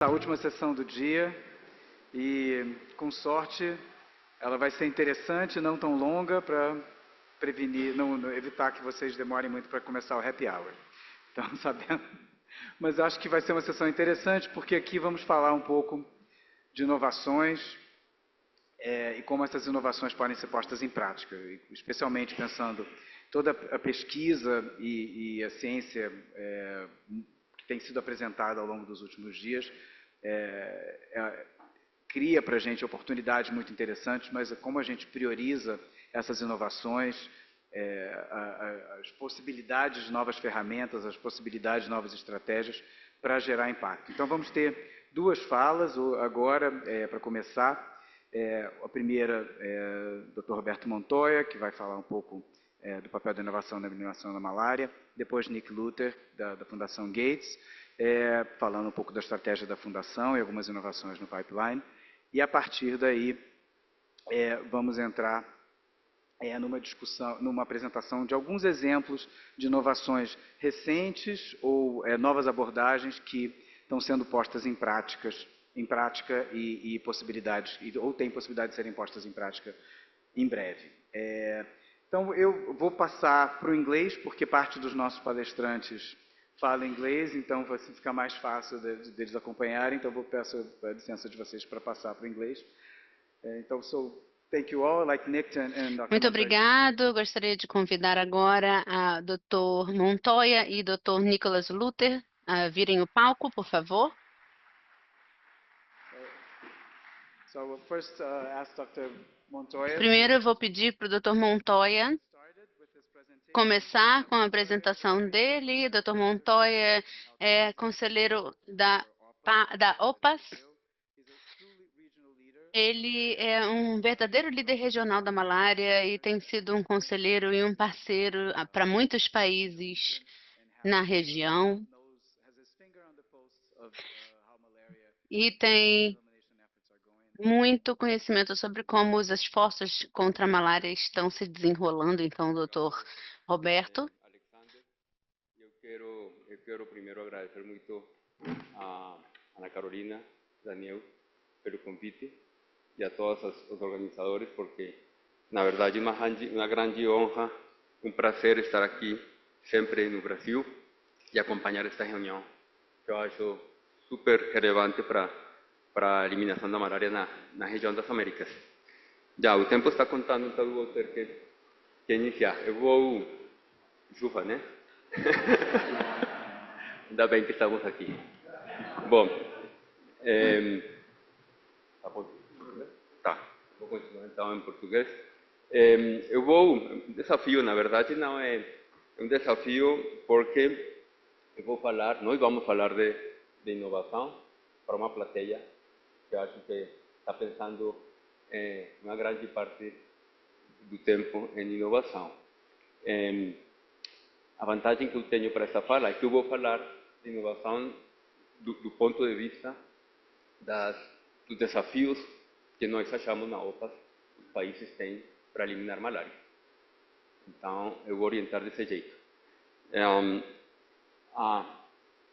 A última sessão do dia e, com sorte, ela vai ser interessante, não tão longa, para prevenir, evitar que vocês demorem muito para começar o happy hour. Então, sabendo. Mas acho que vai ser uma sessão interessante, porque aqui vamos falar um pouco de inovações e como essas inovações podem ser postas em prática, especialmente pensando toda a pesquisa e a ciência que tem sido apresentada ao longo dos últimos dias cria para a gente oportunidades muito interessantes, mas como a gente prioriza essas inovações, as possibilidades de novas ferramentas, as possibilidades de novas estratégias para gerar impacto. Então vamos ter duas falas agora, para começar. A primeira é o Dr. Roberto Montoya, que vai falar um pouco do papel da inovação na eliminação da malária. Depois Nick Luther, da Fundação Gates, falando um pouco da estratégia da Fundação e algumas inovações no pipeline. E a partir daí, vamos entrar numa discussão, numa apresentação de alguns exemplos de inovações recentes ou novas abordagens que estão sendo postas em prática e possibilidades, ou têm possibilidade de serem postas em prática em breve. Então, eu vou passar para o inglês, porque parte dos nossos palestrantes fala inglês, então vai ficar mais fácil deles acompanharem, então eu peço a licença de vocês para passar para o inglês. Então, thank you all. I'd like Nick and Dr. Muito Montoya. obrigado. Gostaria de convidar agora a Dr. Montoya e Dr. Nicholas Luther a virem o palco, por favor. So we'll first ask Dr. Montoya Primeiro eu vou pedir para o Dr. Montoya começar com a apresentação dele. Dr. Montoya é conselheiro da OPAS. Ele é um verdadeiro líder regional da malária e tem sido um conselheiro e um parceiro para muitos países na região. E tem muito conhecimento sobre como os esforços contra a malária estão se desenrolando. Então, doutor Roberto. Eu quero primeiro agradecer muito a Ana Carolina, Daniel, pelo convite e a todos os organizadores, porque, na verdade, é uma grande honra, um prazer estar aqui sempre no Brasil e acompanhar esta reunião, que eu acho super relevante para a eliminação da malária na região das Américas. Já, o tempo está contando, então eu vou ter que iniciar. Eu vou... Chuva, né? Ainda bem que estamos aqui. Bom, vou continuar então em português. Um desafio, na verdade, não é um desafio porque nós vamos falar de inovação para uma plateia que eu acho que está pensando uma grande parte do tempo em inovação. A vantagem que eu tenho para essa fala é que eu vou falar de inovação do ponto de vista dos desafios que nós achamos na OPAS os países têm para eliminar malária. Então, eu vou orientar desse jeito.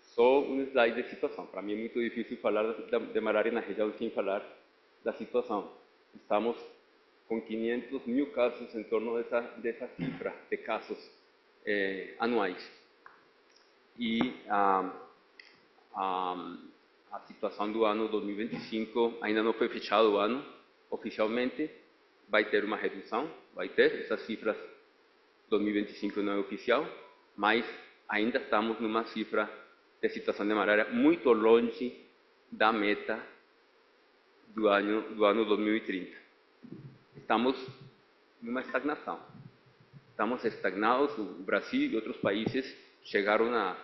Só um slide de situação. Para mim é muito difícil falar de malária na região sem falar da situação. Estamos com 500 mil casos em torno dessa cifra de casos anuais. E a situação do ano 2025 ainda não foi fechado o ano oficialmente, vai ter uma redução, essas cifras 2025 não é oficial, mas ainda estamos numa cifra de situação de malária muito longe da meta do ano 2030. Estamos numa estagnação. Estamos estagnados, o Brasil e outros países chegaram a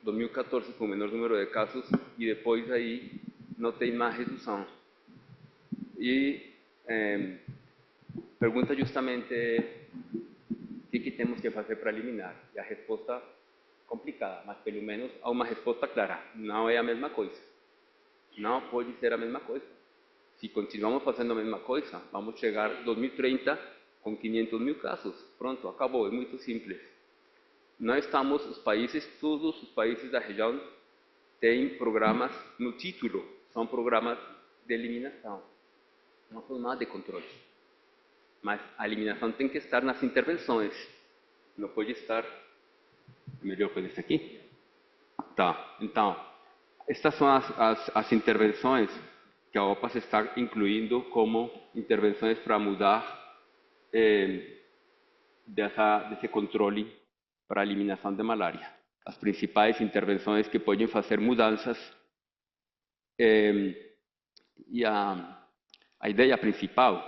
2014 com o menor número de casos e depois aí não tem mais redução. E pergunta justamente o que temos que fazer para eliminar. E a resposta complicada, mas pelo menos há uma resposta clara. Não é a mesma coisa. Não pode ser a mesma coisa. Se continuamos fazendo a mesma coisa, vamos chegar em 2030 com 500 mil casos. Pronto, acabou, é muito simples. Nós estamos, todos os países da região, tem programas no título, são programas de eliminação, não são nada de controle. Mas a eliminação tem que estar nas intervenções, não pode estar... Melhor com esse aqui? Tá, então, estas são as intervenções que a OPAS está incluindo como intervenções para mudar desse controle para a eliminação de malária. As principais intervenções que podem fazer mudanças e a ideia principal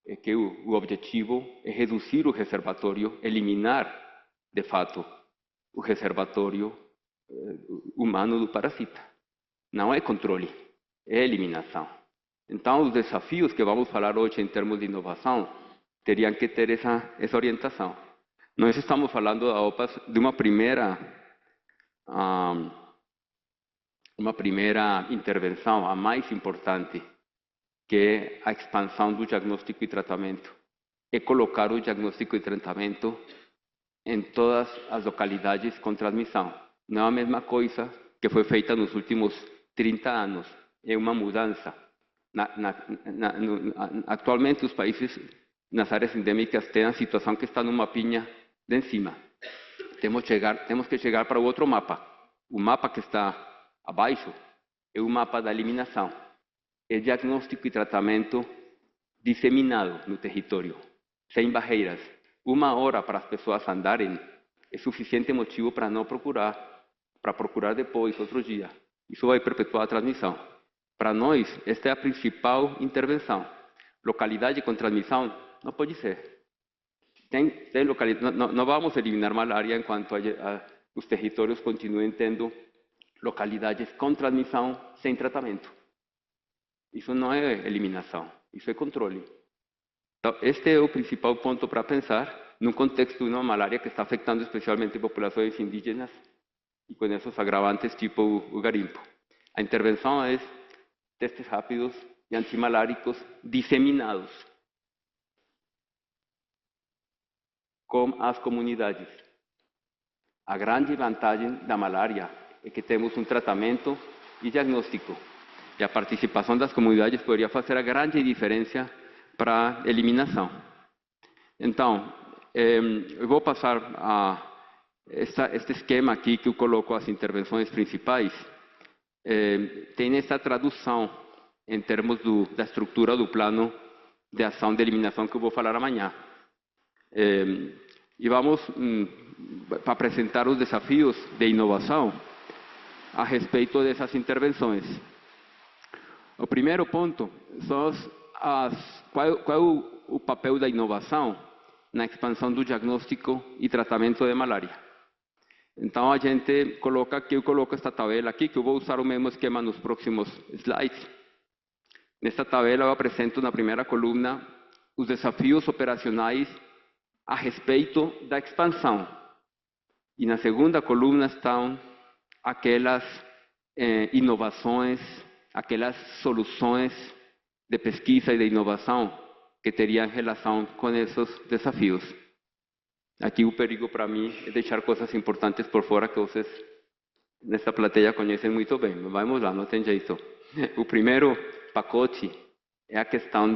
é que o objetivo é reduzir o reservatório, eliminar, de fato, o reservatório humano do parasita. Não é controle, é eliminação. Então, os desafios que vamos falar hoje em termos de inovação teriam que ter essa orientação. Nós estamos falando da OPAS de uma primeira intervenção, a mais importante, que é a expansão do diagnóstico e tratamento. É colocar o diagnóstico e tratamento em todas as localidades com transmissão. Não é a mesma coisa que foi feita nos últimos 30 anos. É uma mudança. Atualmente, os países nas áreas endêmicas têm a situação que está no mapinha de cima. Temos que chegar para o outro mapa. O mapa que está abaixo é o mapa da eliminação. É diagnóstico e tratamento disseminado no território, sem barreiras. 1 hora para as pessoas andarem é suficiente motivo para não procurar, para procurar depois, outro dia. Isso vai perpetuar a transmissão. Para nós, esta é a principal intervenção. Localidade com transmissão não pode ser. Tem localidade, não vamos eliminar malária enquanto os territórios continuem tendo localidades com transmissão sem tratamento. Isso não é eliminação, isso é controle. Então, este é o principal ponto para pensar num contexto de uma malária que está afetando especialmente populações indígenas e com esses agravantes tipo o garimpo. A intervenção é testes rápidos e antimaláricos disseminados com as comunidades. A grande vantagem da malária é que temos um tratamento e diagnóstico. E a participação das comunidades poderia fazer a grande diferença para a eliminação. Então, eu vou passar a este esquema aqui que eu coloco as intervenções principais. Tem essa tradução em termos da estrutura do plano de ação de eliminação que eu vou falar amanhã. E vamos apresentar os desafios de inovação a respeito dessas intervenções. O primeiro ponto são qual é o papel da inovação na expansão do diagnóstico e tratamento de malária. Então, a gente coloca aqui, eu coloco esta tabela aqui, que eu vou usar o mesmo esquema nos próximos slides. Nesta tabela eu apresento na primeira coluna os desafios operacionais a respeito da expansão. E na segunda coluna estão aquelas inovações, aquelas soluções de pesquisa e de inovação que teriam relação com esses desafios. Aqui o perigo para mim é deixar coisas importantes por fora que vocês nesta plateia conhecem muito bem. Mas vamos lá, não tem jeito. O primeiro pacote é a questão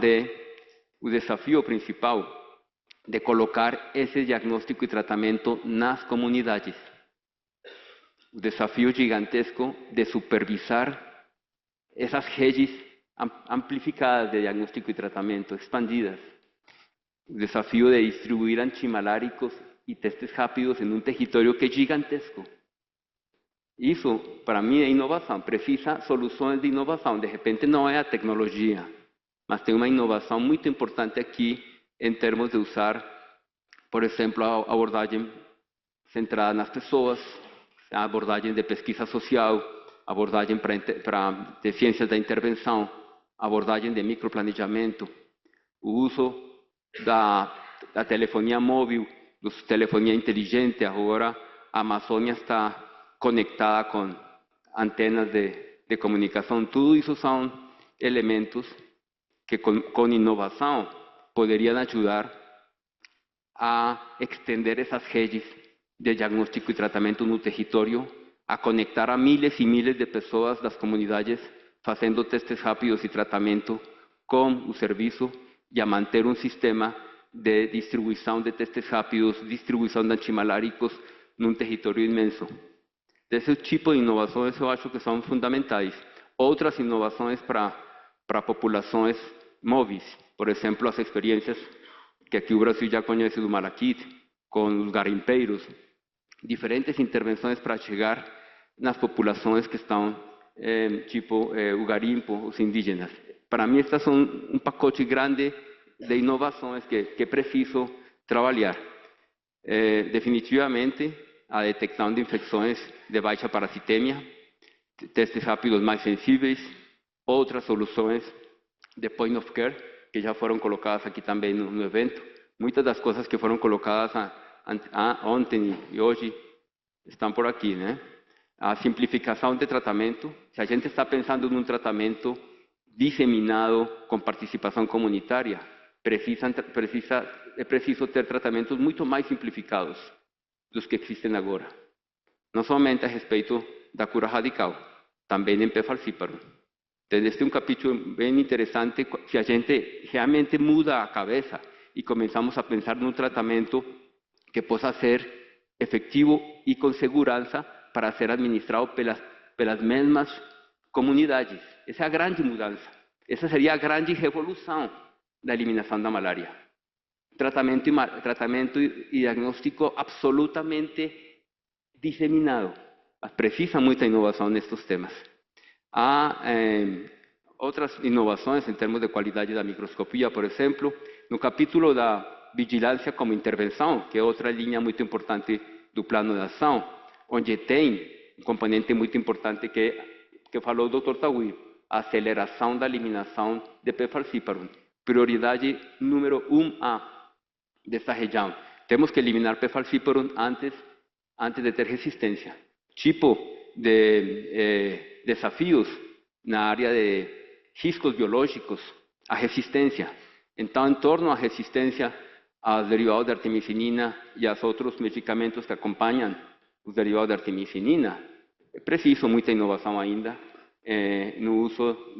o desafio principal de colocar esse diagnóstico e tratamento nas comunidades. O desafio gigantesco de supervisar essas redes amplificadas de diagnóstico e tratamento, expandidas. O desafio de distribuir antimaláricos e testes rápidos em um território que é gigantesco. Isso, para mim, é inovação. Precisa soluções de inovação. De repente, não é a tecnologia, mas tem uma inovação muito importante aqui em termos de usar, por exemplo, a abordagem centrada nas pessoas, a abordagem de pesquisa social, a abordagem de ciências da intervenção, a abordagem de microplanejamento, o uso da telefonia móvel, da telefonia inteligente. Agora a Amazônia está conectada com antenas de comunicação. Tudo isso são elementos que com inovação poderiam ajudar a extender essas redes de diagnóstico e tratamento no território a conectar a miles e miles de pessoas das comunidades fazendo testes rápidos e tratamento com o serviço e a manter um sistema de distribuição de testes rápidos, distribuição de antimaláricos num território imenso. Desse tipo de inovações eu acho que são fundamentais. Outras inovações para populações móveis, por exemplo, as experiências que aqui o Brasil já conhece do Malaquit, com os garimpeiros, diferentes intervenções para chegar nas populações que estão, o garimpo, os indígenas. Para mim, estas são um pacote grande de inovações que preciso trabalhar. Definitivamente, a detecção de infecções de baixa parasitemia, testes rápidos mais sensíveis, outras soluções de point of care, que já foram colocadas aqui também no evento. Muitas das coisas que foram colocadas ontem e hoje estão por aqui, né? A simplificação de tratamento. Se a gente está pensando num tratamento disseminado com participação comunitária, é preciso ter tratamentos muito mais simplificados dos que existem agora. Não somente a respeito da cura radical, também em P. falciparum. Então, este é um capítulo bem interessante. Se a gente realmente muda a cabeça e começamos a pensar num tratamento que possa ser efetivo e com segurança para ser administrado pelas mesmas comunidades. Essa é a grande mudança. Essa seria a grande revolução da eliminação da malária. Tratamento e diagnóstico absolutamente disseminado. Precisa muita inovação nestes temas. Há outras inovações em termos de qualidade da microscopia, por exemplo, no capítulo da vigilância como intervenção, que é outra linha muito importante do plano de ação, onde tem um componente muito importante que falou o Dr. Tawil, a aceleração da eliminação de P. falciparum. Prioridade número 1A dessa região. Temos que eliminar P. falciparum antes de ter resistência. Tipo de desafios na área de riscos biológicos, a resistência. Então, em torno à resistência aos derivados de artemisinin e aos outros medicamentos que acompanham os derivados de artemisinin, é preciso muita inovação ainda no uso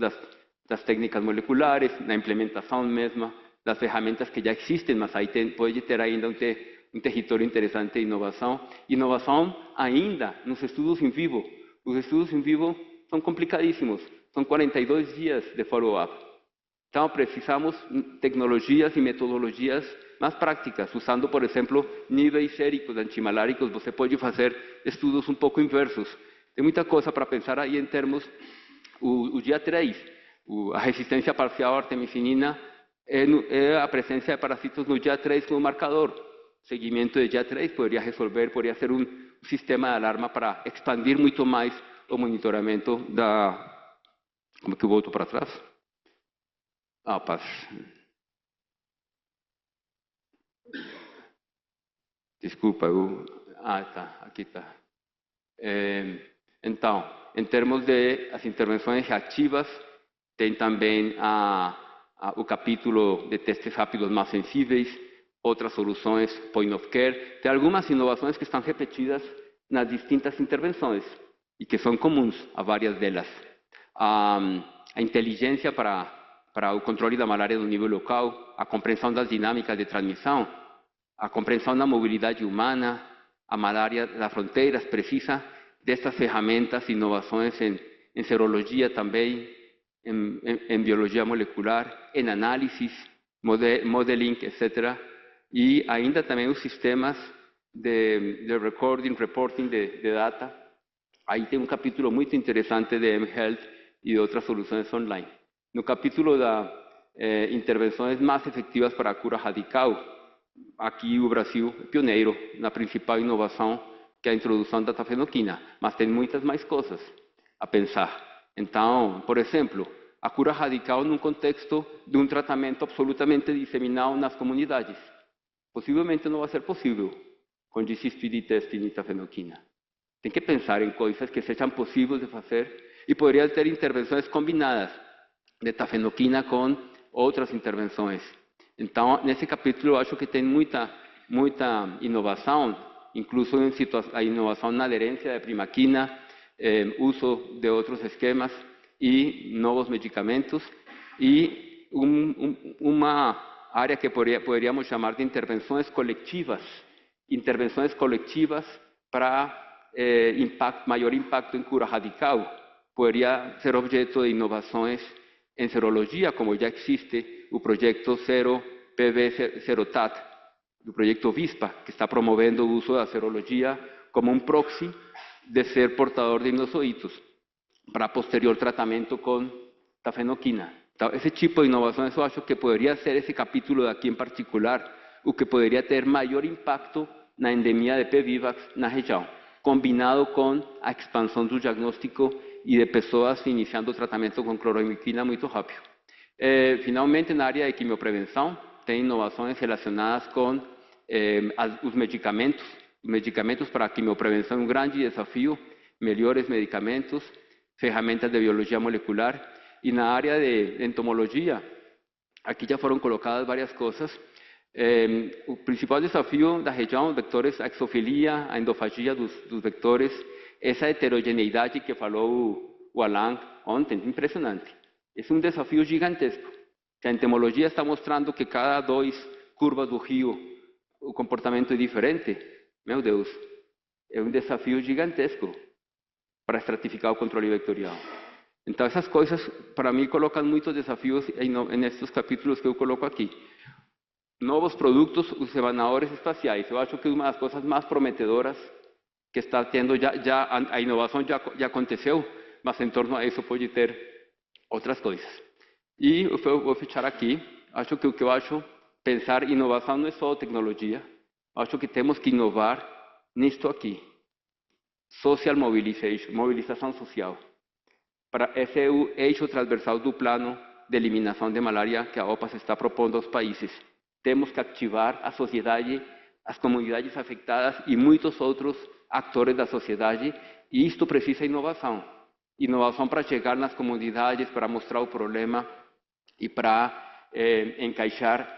das técnicas moleculares, na implementação mesma das ferramentas que já existem, mas aí pode ter ainda um território interessante de inovação. Inovação ainda nos estudos em vivo. Os estudos em vivo são complicadíssimos, são 42 dias de follow-up. Então, precisamos tecnologias e metodologias mais práticas, usando, por exemplo, níveis séricos antimaláricos. Você pode fazer estudos um pouco inversos. Tem muita coisa para pensar aí em termos, o dia 3, a resistência parcial à artemisinin é a presença de parasitos no dia 3 como marcador. Seguimento de dia 3 poderia ser um sistema de alarma para expandir muito mais o monitoramento da... Como é que eu volto para trás? Paz. Desculpa, tá, aqui está. Então, em termos de as intervenções reativas, tem também o capítulo de testes rápidos mais sensíveis, outras soluções, point of care. Tem algumas inovações que estão repetidas nas distintas intervenções e que são comuns a várias delas. A inteligência para o controle da malária no nível local, a compreensão das dinâmicas de transmissão, a compreensão da mobilidade humana, a malária das fronteiras, precisa dessas ferramentas, inovações em serologia também, em biologia molecular, em análises, modeling, etc. E ainda também os sistemas de recording, reporting de data. Aí tem um capítulo muito interessante de mHealth e de outras soluções online. No capítulo das intervenções mais efetivas para a cura radical, aqui o Brasil é pioneiro na principal inovação, que é a introdução da tafenoquina, mas tem muitas mais coisas a pensar. Então, por exemplo, a cura radical num contexto de um tratamento absolutamente disseminado nas comunidades. Possivelmente não vai ser possível com GC-Speed Testing e tafenoquina. Tem que pensar em coisas que sejam possíveis de fazer e poderia ter intervenções combinadas de tafenoquina com outras intervenções. Então, nesse capítulo, eu acho que tem muita inovação incluso a inovação na aderência de primaquina, uso de outros esquemas e novos medicamentos, e uma área que poderíamos chamar de intervenções coletivas para maior impacto em cura radical. Poderia ser objeto de inovações em serologia, como já existe o projeto Zero PV Serotat, do projeto VISPA, que está promovendo o uso da serologia como um proxy de ser portador de inozoitos para posterior tratamento com tafenoquina. Então, esse tipo de inovações eu acho que poderia ser esse capítulo daqui em particular, o que poderia ter maior impacto na endemia de P. vivax na região, combinado com a expansão do diagnóstico e de pessoas iniciando o tratamento com cloroimequina muito rápido. Finalmente, na área de quimioprevenção, tem inovações relacionadas com os medicamentos. Os medicamentos para a quimioprevenção é um grande desafio, melhores medicamentos, ferramentas de biologia molecular. E na área de entomologia, aqui já foram colocadas várias coisas. O principal desafio da região, vectores, a exofilia, a endofagia dos vectores, essa heterogeneidade que falou o Alan ontem, impressionante. É um desafio gigantesco. A entomologia está mostrando que cada 2 curvas do rio o comportamento é diferente. Meu Deus, é um desafio gigantesco para estratificar o controle vectorial. Então, essas coisas, para mim, colocam muitos desafios nesses capítulos que eu coloco aqui. Novos produtos, os rebanadores espaciais. Eu acho que uma das coisas mais prometedoras que está tendo, a inovação já aconteceu, mas em torno a isso pode ter outras coisas. E eu vou fechar aqui. Acho que o que eu acho, pensar inovação não é só tecnologia. Acho que temos que inovar nisto aqui. Social mobilization, mobilização social. Esse é o eixo transversal do plano de eliminação de malária que a OPAS está propondo aos países. Temos que ativar a sociedade, as comunidades afetadas e muitos outros atores da sociedade, e isto precisa de inovação. Inovação para chegar nas comunidades, para mostrar o problema e para encaixar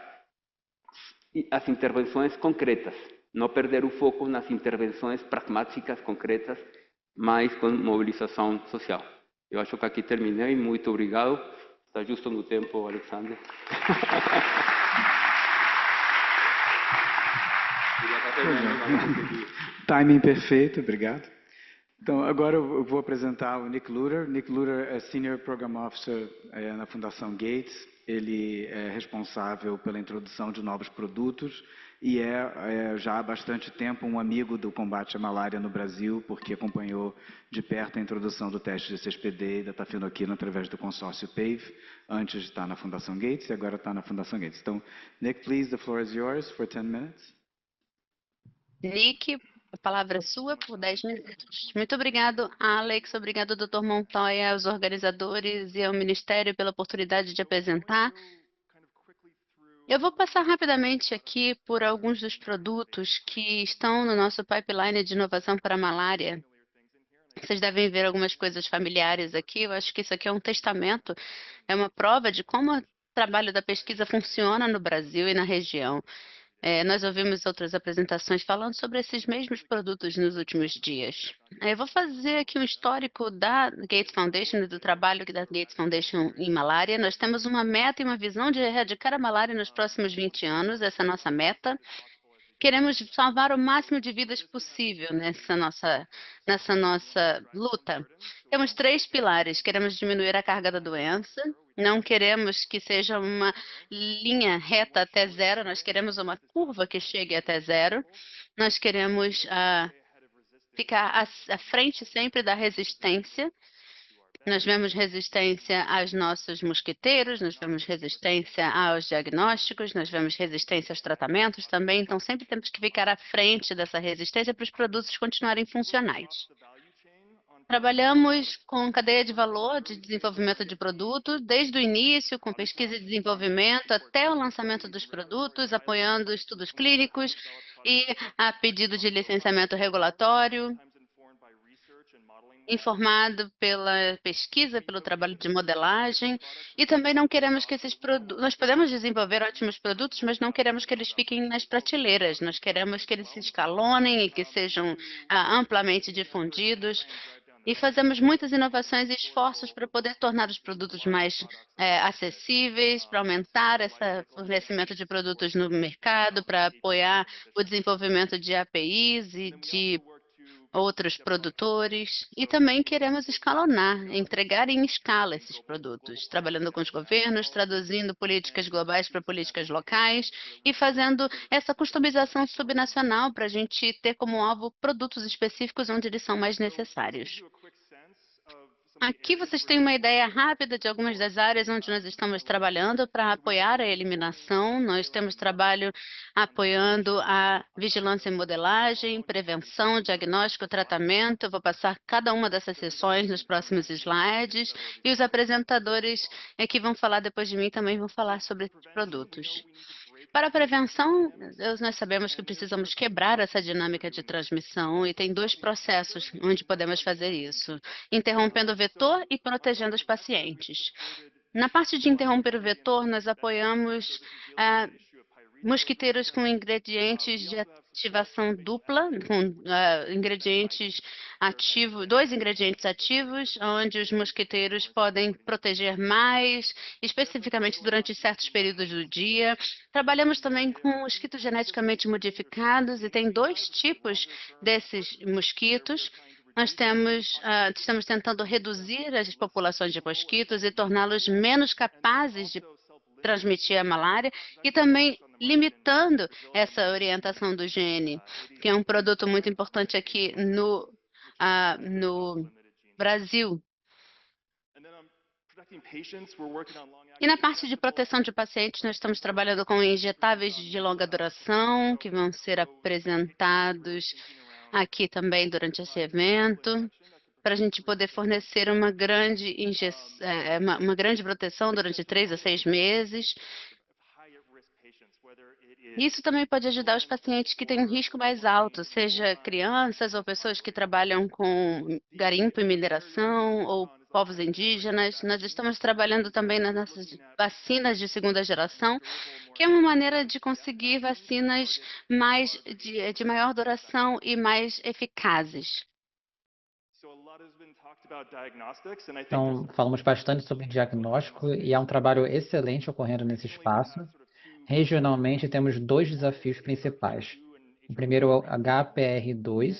as intervenções concretas. Não perder o foco nas intervenções pragmáticas concretas, mas com mobilização social. Eu acho que aqui terminei. Muito obrigado. Está justo no tempo, Alexandre. Timing perfeito, obrigado. Então, agora eu vou apresentar o Nick Lutter. Nick Lutter é Senior Program Officer na Fundação Gates. Ele é responsável pela introdução de novos produtos e já há bastante tempo um amigo do combate à malária no Brasil, porque acompanhou de perto a introdução do teste de CSPD e da tafenoquina através do consórcio PAVE, antes de estar na Fundação Gates e agora está na Fundação Gates. Então, Nick, please, the floor is yours for 10 minutes. Nick, a palavra é sua por 10 minutos. Muito obrigado, Alex. Obrigado, Dr. Montoya, aos organizadores e ao Ministério pela oportunidade de apresentar. Eu vou passar rapidamente aqui por alguns dos produtos que estão no nosso pipeline de inovação para a malária. Vocês devem ver algumas coisas familiares aqui. Eu acho que isso aqui é um testamento, é uma prova de como o trabalho da pesquisa funciona no Brasil e na região. Nós ouvimos outras apresentações falando sobre esses mesmos produtos nos últimos dias. Eu vou fazer aqui um histórico da Gates Foundation e do trabalho da Gates Foundation em malária. Nós temos uma meta e uma visão de erradicar a malária nos próximos 20 anos, essa é a nossa meta. Queremos salvar o máximo de vidas possível nessa nossa luta. Temos 3 pilares. Queremos diminuir a carga da doença. Não queremos que seja uma linha reta até zero. Nós queremos uma curva que chegue até zero. Nós queremos ficar à frente sempre da resistência. Nós vemos resistência aos nossos mosquiteiros, nós vemos resistência aos diagnósticos, nós vemos resistência aos tratamentos também. Então, sempre temos que ficar à frente dessa resistência para os produtos continuarem funcionais. Trabalhamos com cadeia de valor de desenvolvimento de produtos, desde o início, com pesquisa e desenvolvimento, até o lançamento dos produtos, apoiando estudos clínicos e a pedido de licenciamento regulatório. informado pela pesquisa, pelo trabalho de modelagem, e também não queremos que esses produtos, nós podemos desenvolver ótimos produtos, mas não queremos que eles fiquem nas prateleiras, nós queremos que eles se escalonem e que sejam amplamente difundidos, e fazemos muitas inovações e esforços para poder tornar os produtos mais acessíveis, para aumentar esse fornecimento de produtos no mercado, para apoiar o desenvolvimento de APIs e de outros produtores, e também queremos escalonar, entregar em escala esses produtos, trabalhando com os governos, traduzindo políticas globais para políticas locais e fazendo essa customização subnacional para a gente ter como alvo produtos específicos onde eles são mais necessários. Aqui vocês têm uma ideia rápida de algumas das áreas onde nós estamos trabalhando para apoiar a eliminação. Nós temos trabalho apoiando a vigilância e modelagem, prevenção, diagnóstico, tratamento. Eu vou passar cada uma dessas sessões nos próximos slides e os apresentadores que vão falar depois de mim também vão falar sobre esses produtos. Para a prevenção, nós sabemos que precisamos quebrar essa dinâmica de transmissão e tem dois processos onde podemos fazer isso, interrompendo o vetor e protegendo os pacientes. Na parte de interromper o vetor, nós apoiamos mosquiteiros com ingredientes de ativação dupla, com ingredientes ativos, 2 ingredientes ativos, onde os mosquiteiros podem proteger mais, especificamente durante certos períodos do dia. Trabalhamos também com mosquitos geneticamente modificados e tem 2 tipos desses mosquitos. Nós estamos tentando reduzir as populações de mosquitos e torná-los menos capazes de transmitir a malária e também limitando essa orientação do gene, que é um produto muito importante aqui no Brasil. E na parte de proteção de pacientes, nós estamos trabalhando com injetáveis de longa duração, que vão ser apresentados aqui também durante esse evento, para a gente poder fornecer uma grande proteção durante 3 a 6 meses. Isso também pode ajudar os pacientes que têm um risco mais alto, seja crianças ou pessoas que trabalham com garimpo e mineração ou povos indígenas. Nós estamos trabalhando também nas nossas vacinas de segunda geração, que é uma maneira de conseguir vacinas de maior duração e mais eficazes. Então, falamos bastante sobre diagnóstico e há um trabalho excelente ocorrendo nesse espaço. Regionalmente, temos 2 desafios principais. O primeiro é o HPR2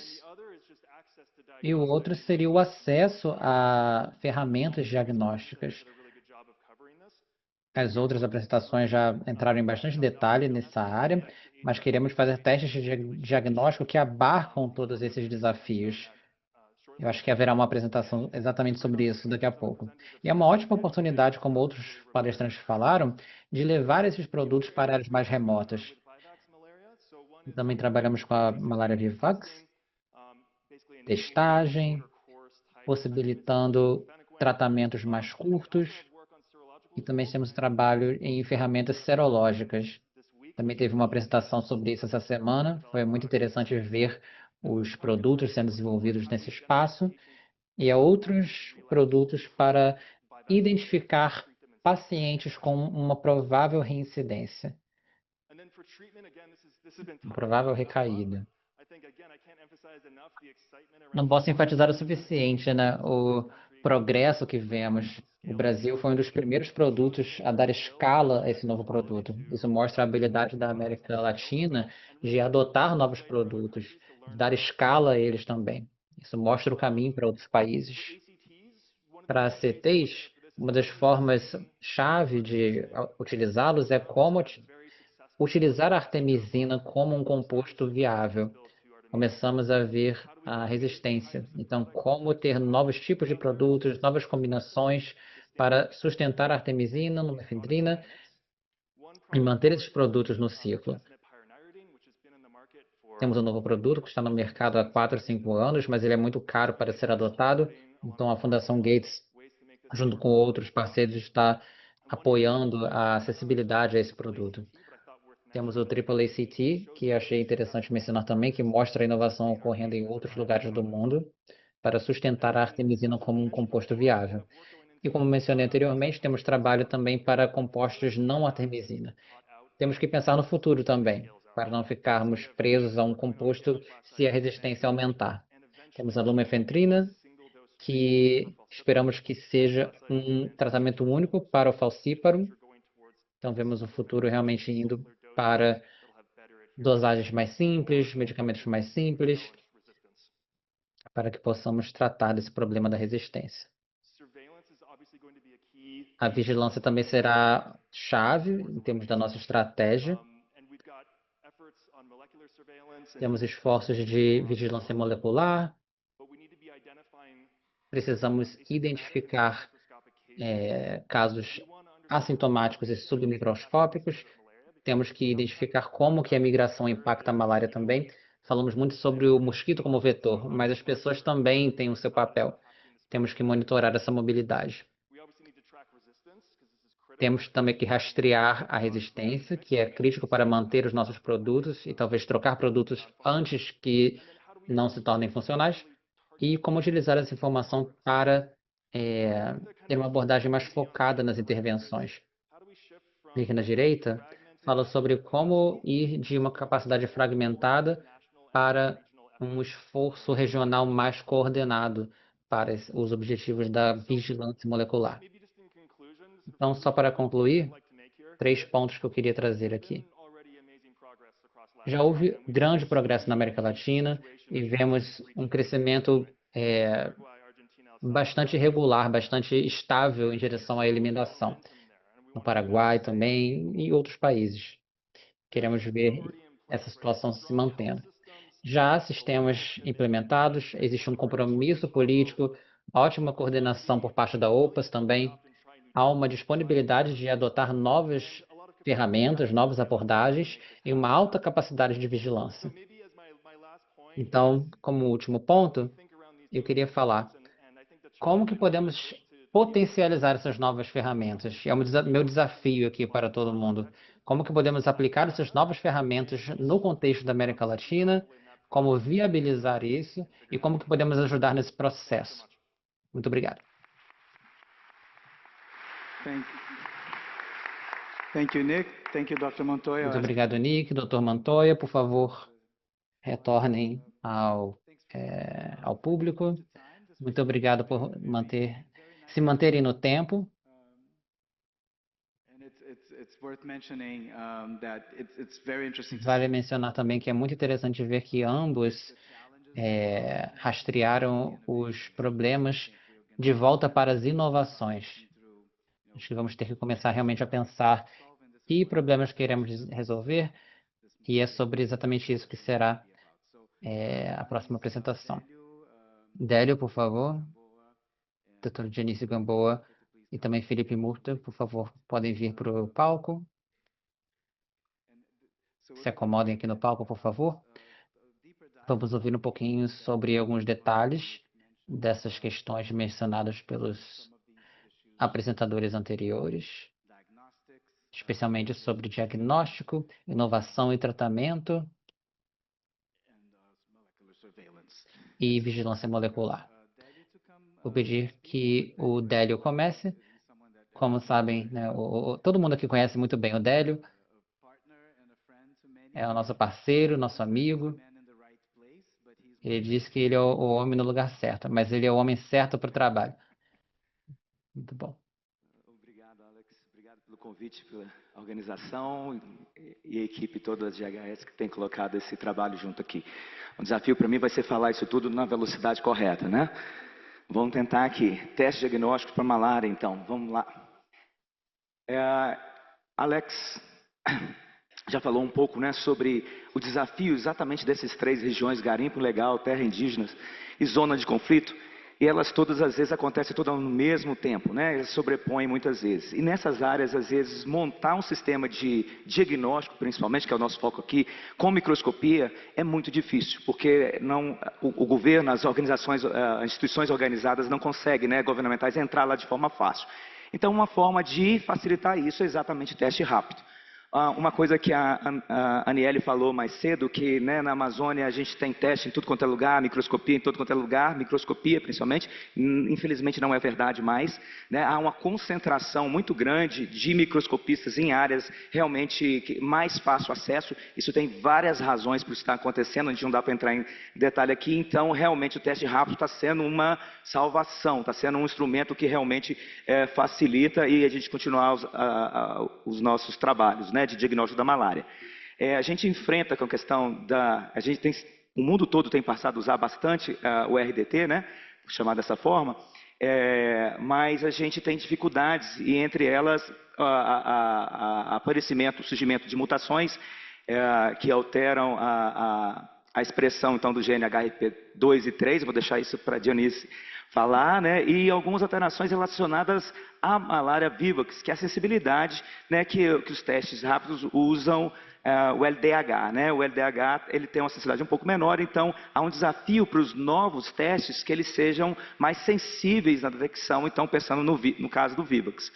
e o outro seria o acesso a ferramentas diagnósticas. As outras apresentações já entraram em bastante detalhe nessa área, mas queremos fazer testes de diagnóstico que abarcam todos esses desafios. Eu acho que haverá uma apresentação exatamente sobre isso daqui a pouco. E é uma ótima oportunidade, como outros palestrantes falaram, de levar esses produtos para áreas mais remotas. Também trabalhamos com a malária vivax, testagem, possibilitando tratamentos mais curtos. E também temos trabalho em ferramentas serológicas. Também teve uma apresentação sobre isso essa semana. Foi muito interessante ver os produtos sendo desenvolvidos nesse espaço. E há outros produtos para identificar pacientes com uma provável reincidência, uma provável recaída. Não posso enfatizar o suficiente, né, o progresso que vemos. O Brasil foi um dos primeiros produtos a dar escala a esse novo produto. Isso mostra a habilidade da América Latina de adotar novos produtos, de dar escala a eles também. Isso mostra o caminho para outros países. Para CTs, uma das formas-chave de utilizá-los é como utilizar a artemisina como um composto viável. Começamos a ver a resistência. Então, como ter novos tipos de produtos, novas combinações para sustentar a artemisina, norepinefrina e manter esses produtos no ciclo. Temos um novo produto que está no mercado há 4 ou 5 anos, mas ele é muito caro para ser adotado. Então, a Fundação Gates, junto com outros parceiros, está apoiando a acessibilidade a esse produto. Temos o AAACT, que achei interessante mencionar também, que mostra a inovação ocorrendo em outros lugares do mundo. para sustentar a artemisina como um composto viável. E como mencionei anteriormente, temos trabalho também para compostos não artemisina. Temos que pensar no futuro também, para não ficarmos presos a um composto se a resistência aumentar. Temos a lumefantrina, que esperamos que seja um tratamento único para o falciparum. Então, vemos o futuro realmente indo para dosagens mais simples, medicamentos mais simples, para que possamos tratar desse problema da resistência. A vigilância também será chave em termos da nossa estratégia. Temos esforços de vigilância molecular. Precisamos identificar casos assintomáticos e submicroscópicos. Temos que identificar como que a migração impacta a malária também. Falamos muito sobre o mosquito como vetor, mas as pessoas também têm o seu papel. Temos que monitorar essa mobilidade. Temos também que rastrear a resistência, que é crítico para manter os nossos produtos e talvez trocar produtos antes que não se tornem funcionais. E como utilizar essa informação para ter uma abordagem mais focada nas intervenções. Aqui na direita, fala sobre como ir de uma capacidade fragmentada para um esforço regional mais coordenado para os objetivos da vigilância molecular. Então, só para concluir, 3 pontos que eu queria trazer aqui. Já houve grande progresso na América Latina e vemos um crescimento bastante regular, bastante estável em direção à eliminação. No Paraguai também e outros países. Queremos ver essa situação se mantendo. Já há sistemas implementados, existe um compromisso político, ótima coordenação por parte da OPAS também. Há uma disponibilidade de adotar novas ferramentas, novas abordagens e uma alta capacidade de vigilância. Então, como último ponto, eu queria falar como que podemos potencializar essas novas ferramentas. É meu desafio aqui para todo mundo. Como que podemos aplicar essas novas ferramentas no contexto da América Latina, como viabilizar isso e como que podemos ajudar nesse processo. Muito obrigado. Thank you, Nick. Thank you, Dr. Montoya. Muito obrigado, Nick. Dr. Montoya, por favor, retornem ao público. Muito obrigado por se manterem no tempo. Vale mencionar também que é muito interessante ver que ambos rastrearam os problemas de volta para as inovações. Acho que vamos ter que começar realmente a pensar que problemas queremos resolver, e é sobre exatamente isso que será a próxima apresentação. Délio, por favor. Dr. Dionísio Gamboa e também Felipe Murta, por favor, podem vir para o palco. Se acomodem aqui no palco, por favor. Vamos ouvir um pouquinho sobre alguns detalhes dessas questões mencionadas pelos apresentadores anteriores, especialmente sobre diagnóstico, inovação e tratamento e vigilância molecular. Vou pedir que o Délio comece. Como sabem, né, todo mundo aqui conhece muito bem o Délio. É o nosso parceiro, nosso amigo. Ele diz que ele é o homem no lugar certo, mas ele é o homem certo para o trabalho. Muito bom. Obrigado, Alex. Obrigado pelo convite, pela organização e a equipe toda da GHS que tem colocado esse trabalho junto aqui. O desafio para mim vai ser falar isso tudo na velocidade correta, né? Vamos tentar aqui. Teste diagnóstico para malária, então. Vamos lá. Alex já falou um pouco, né, sobre o desafio exatamente dessas 3 regiões, garimpo legal, terra indígenas e zona de conflito. E elas todas, às vezes, acontecem todas no mesmo tempo, né? Elas sobrepõem muitas vezes. E nessas áreas, às vezes, montar um sistema de diagnóstico, principalmente, que é o nosso foco aqui, com microscopia, é muito difícil, porque o governo, as organizações, as instituições organizadas não conseguem, né, governamentais, entrar lá de forma fácil. Então, uma forma de facilitar isso é exatamente teste rápido. Uma coisa que a Aniele falou mais cedo, que né, na Amazônia a gente tem teste em tudo quanto é lugar, microscopia em tudo quanto é lugar, microscopia principalmente, infelizmente não é verdade mais. Né? Há uma concentração muito grande de microscopistas em áreas realmente mais fácil acesso. Isso tem várias razões para isso estar acontecendo, a gente não dá para entrar em detalhe aqui. Então, realmente o teste rápido está sendo uma salvação, está sendo um instrumento que realmente facilita e a gente continuar os nossos trabalhos, né, de diagnóstico da malária. A gente enfrenta com a questão o mundo todo tem passado a usar bastante o RDT, né, chamar dessa forma, mas a gente tem dificuldades e entre elas o surgimento de mutações que alteram a expressão então do gene HRP2 e 3, vou deixar isso para a Dionísio falar, né, e algumas alterações relacionadas à malária vivax, que é a sensibilidade, né, que os testes rápidos usam o LDH, né? O LDH ele tem uma sensibilidade um pouco menor, então há um desafio para os novos testes que eles sejam mais sensíveis na detecção, então pensando no caso do vivax.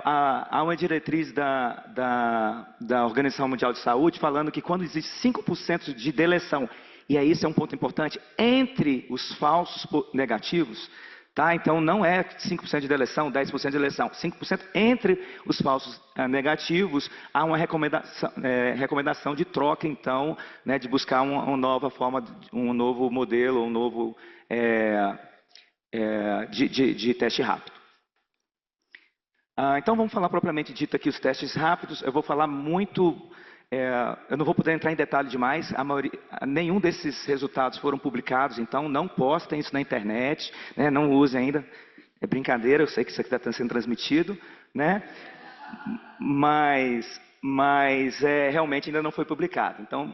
Há uma diretriz da Organização Mundial de Saúde falando que quando existe 5% de deleção, e aí isso é um ponto importante, entre os falsos negativos, tá? Então não é 5% de deleção, 10% de deleção, 5% entre os falsos negativos, há uma recomendação de troca, então, né, de buscar uma nova forma, um novo modelo, um novo de teste rápido. Então vamos falar propriamente dito aqui os testes rápidos. Eu vou falar muito, eu não vou poder entrar em detalhe demais, nenhum desses resultados foram publicados, então não postem isso na internet, né, não usem ainda, é brincadeira, eu sei que isso aqui está sendo transmitido, né, mas realmente ainda não foi publicado. Então,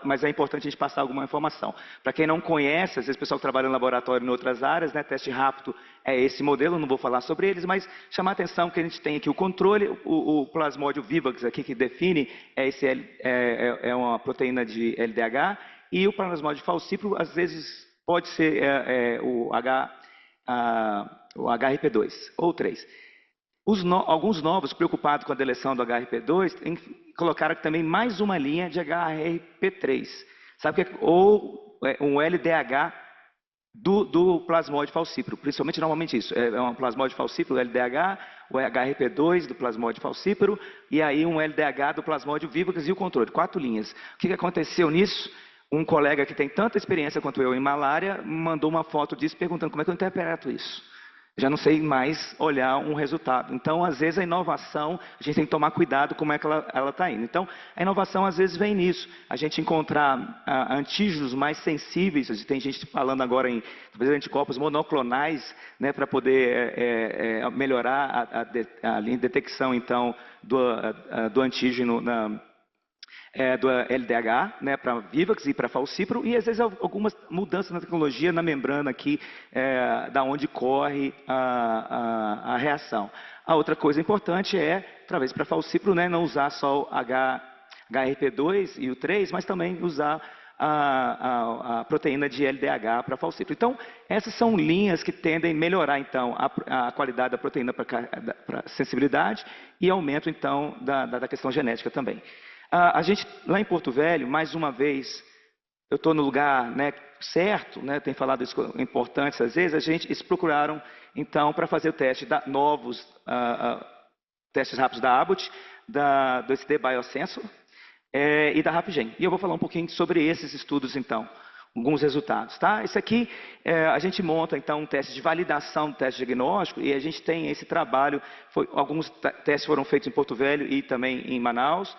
mas é importante a gente passar alguma informação. Para quem não conhece, às vezes o pessoal que trabalha no laboratório em outras áreas, né, teste rápido é esse modelo, não vou falar sobre eles, mas chamar a atenção que a gente tem aqui o controle, o plasmódio vivax aqui que define é uma proteína de LDH, e o plasmódio falciparum às vezes pode ser o HRP2 ou 3. Alguns novos, preocupados com a deleção do HRP2, colocaram também mais uma linha de HRP3. Sabe o que é? Ou um LDH do plasmódio falciparum. Principalmente, normalmente isso. É um plasmódio falciparum, LDH, o HRP2 do plasmódio falciparum, e aí um LDH do plasmódio vivax e o controle. 4 linhas. O que aconteceu nisso? Um colega que tem tanta experiência quanto eu em malária mandou uma foto disso perguntando como é que eu interpreto isso. Já não sei mais olhar um resultado. Então, às vezes, a inovação, a gente tem que tomar cuidado como é que ela está indo. Então, a inovação, às vezes, vem nisso. A gente encontrar antígenos mais sensíveis, tem gente falando agora em anticorpos monoclonais, né, para poder melhorar a detecção, então, do antígeno do LDH, né, para Vivax e para Falciparum, e às vezes algumas mudanças na tecnologia, na membrana aqui, da onde corre a reação. A outra coisa importante talvez para Falciparum, né, não usar só o HRP2 e o 3, mas também usar a proteína de LDH para Falciparum. Então, essas são linhas que tendem a melhorar, então, a qualidade da proteína para sensibilidade e aumento, então, da questão genética também. A gente, lá em Porto Velho, mais uma vez, eu estou no lugar, né, certo, né, tem falado isso importante às vezes, eles procuraram, então, para fazer o teste novos testes rápidos da Abbott, do SD Biosensor e da Rapigen. E eu vou falar um pouquinho sobre esses estudos, então, alguns resultados. Tá? Isso aqui, a gente monta, então, um teste de validação do teste diagnóstico e a gente tem esse trabalho, alguns testes foram feitos em Porto Velho e também em Manaus.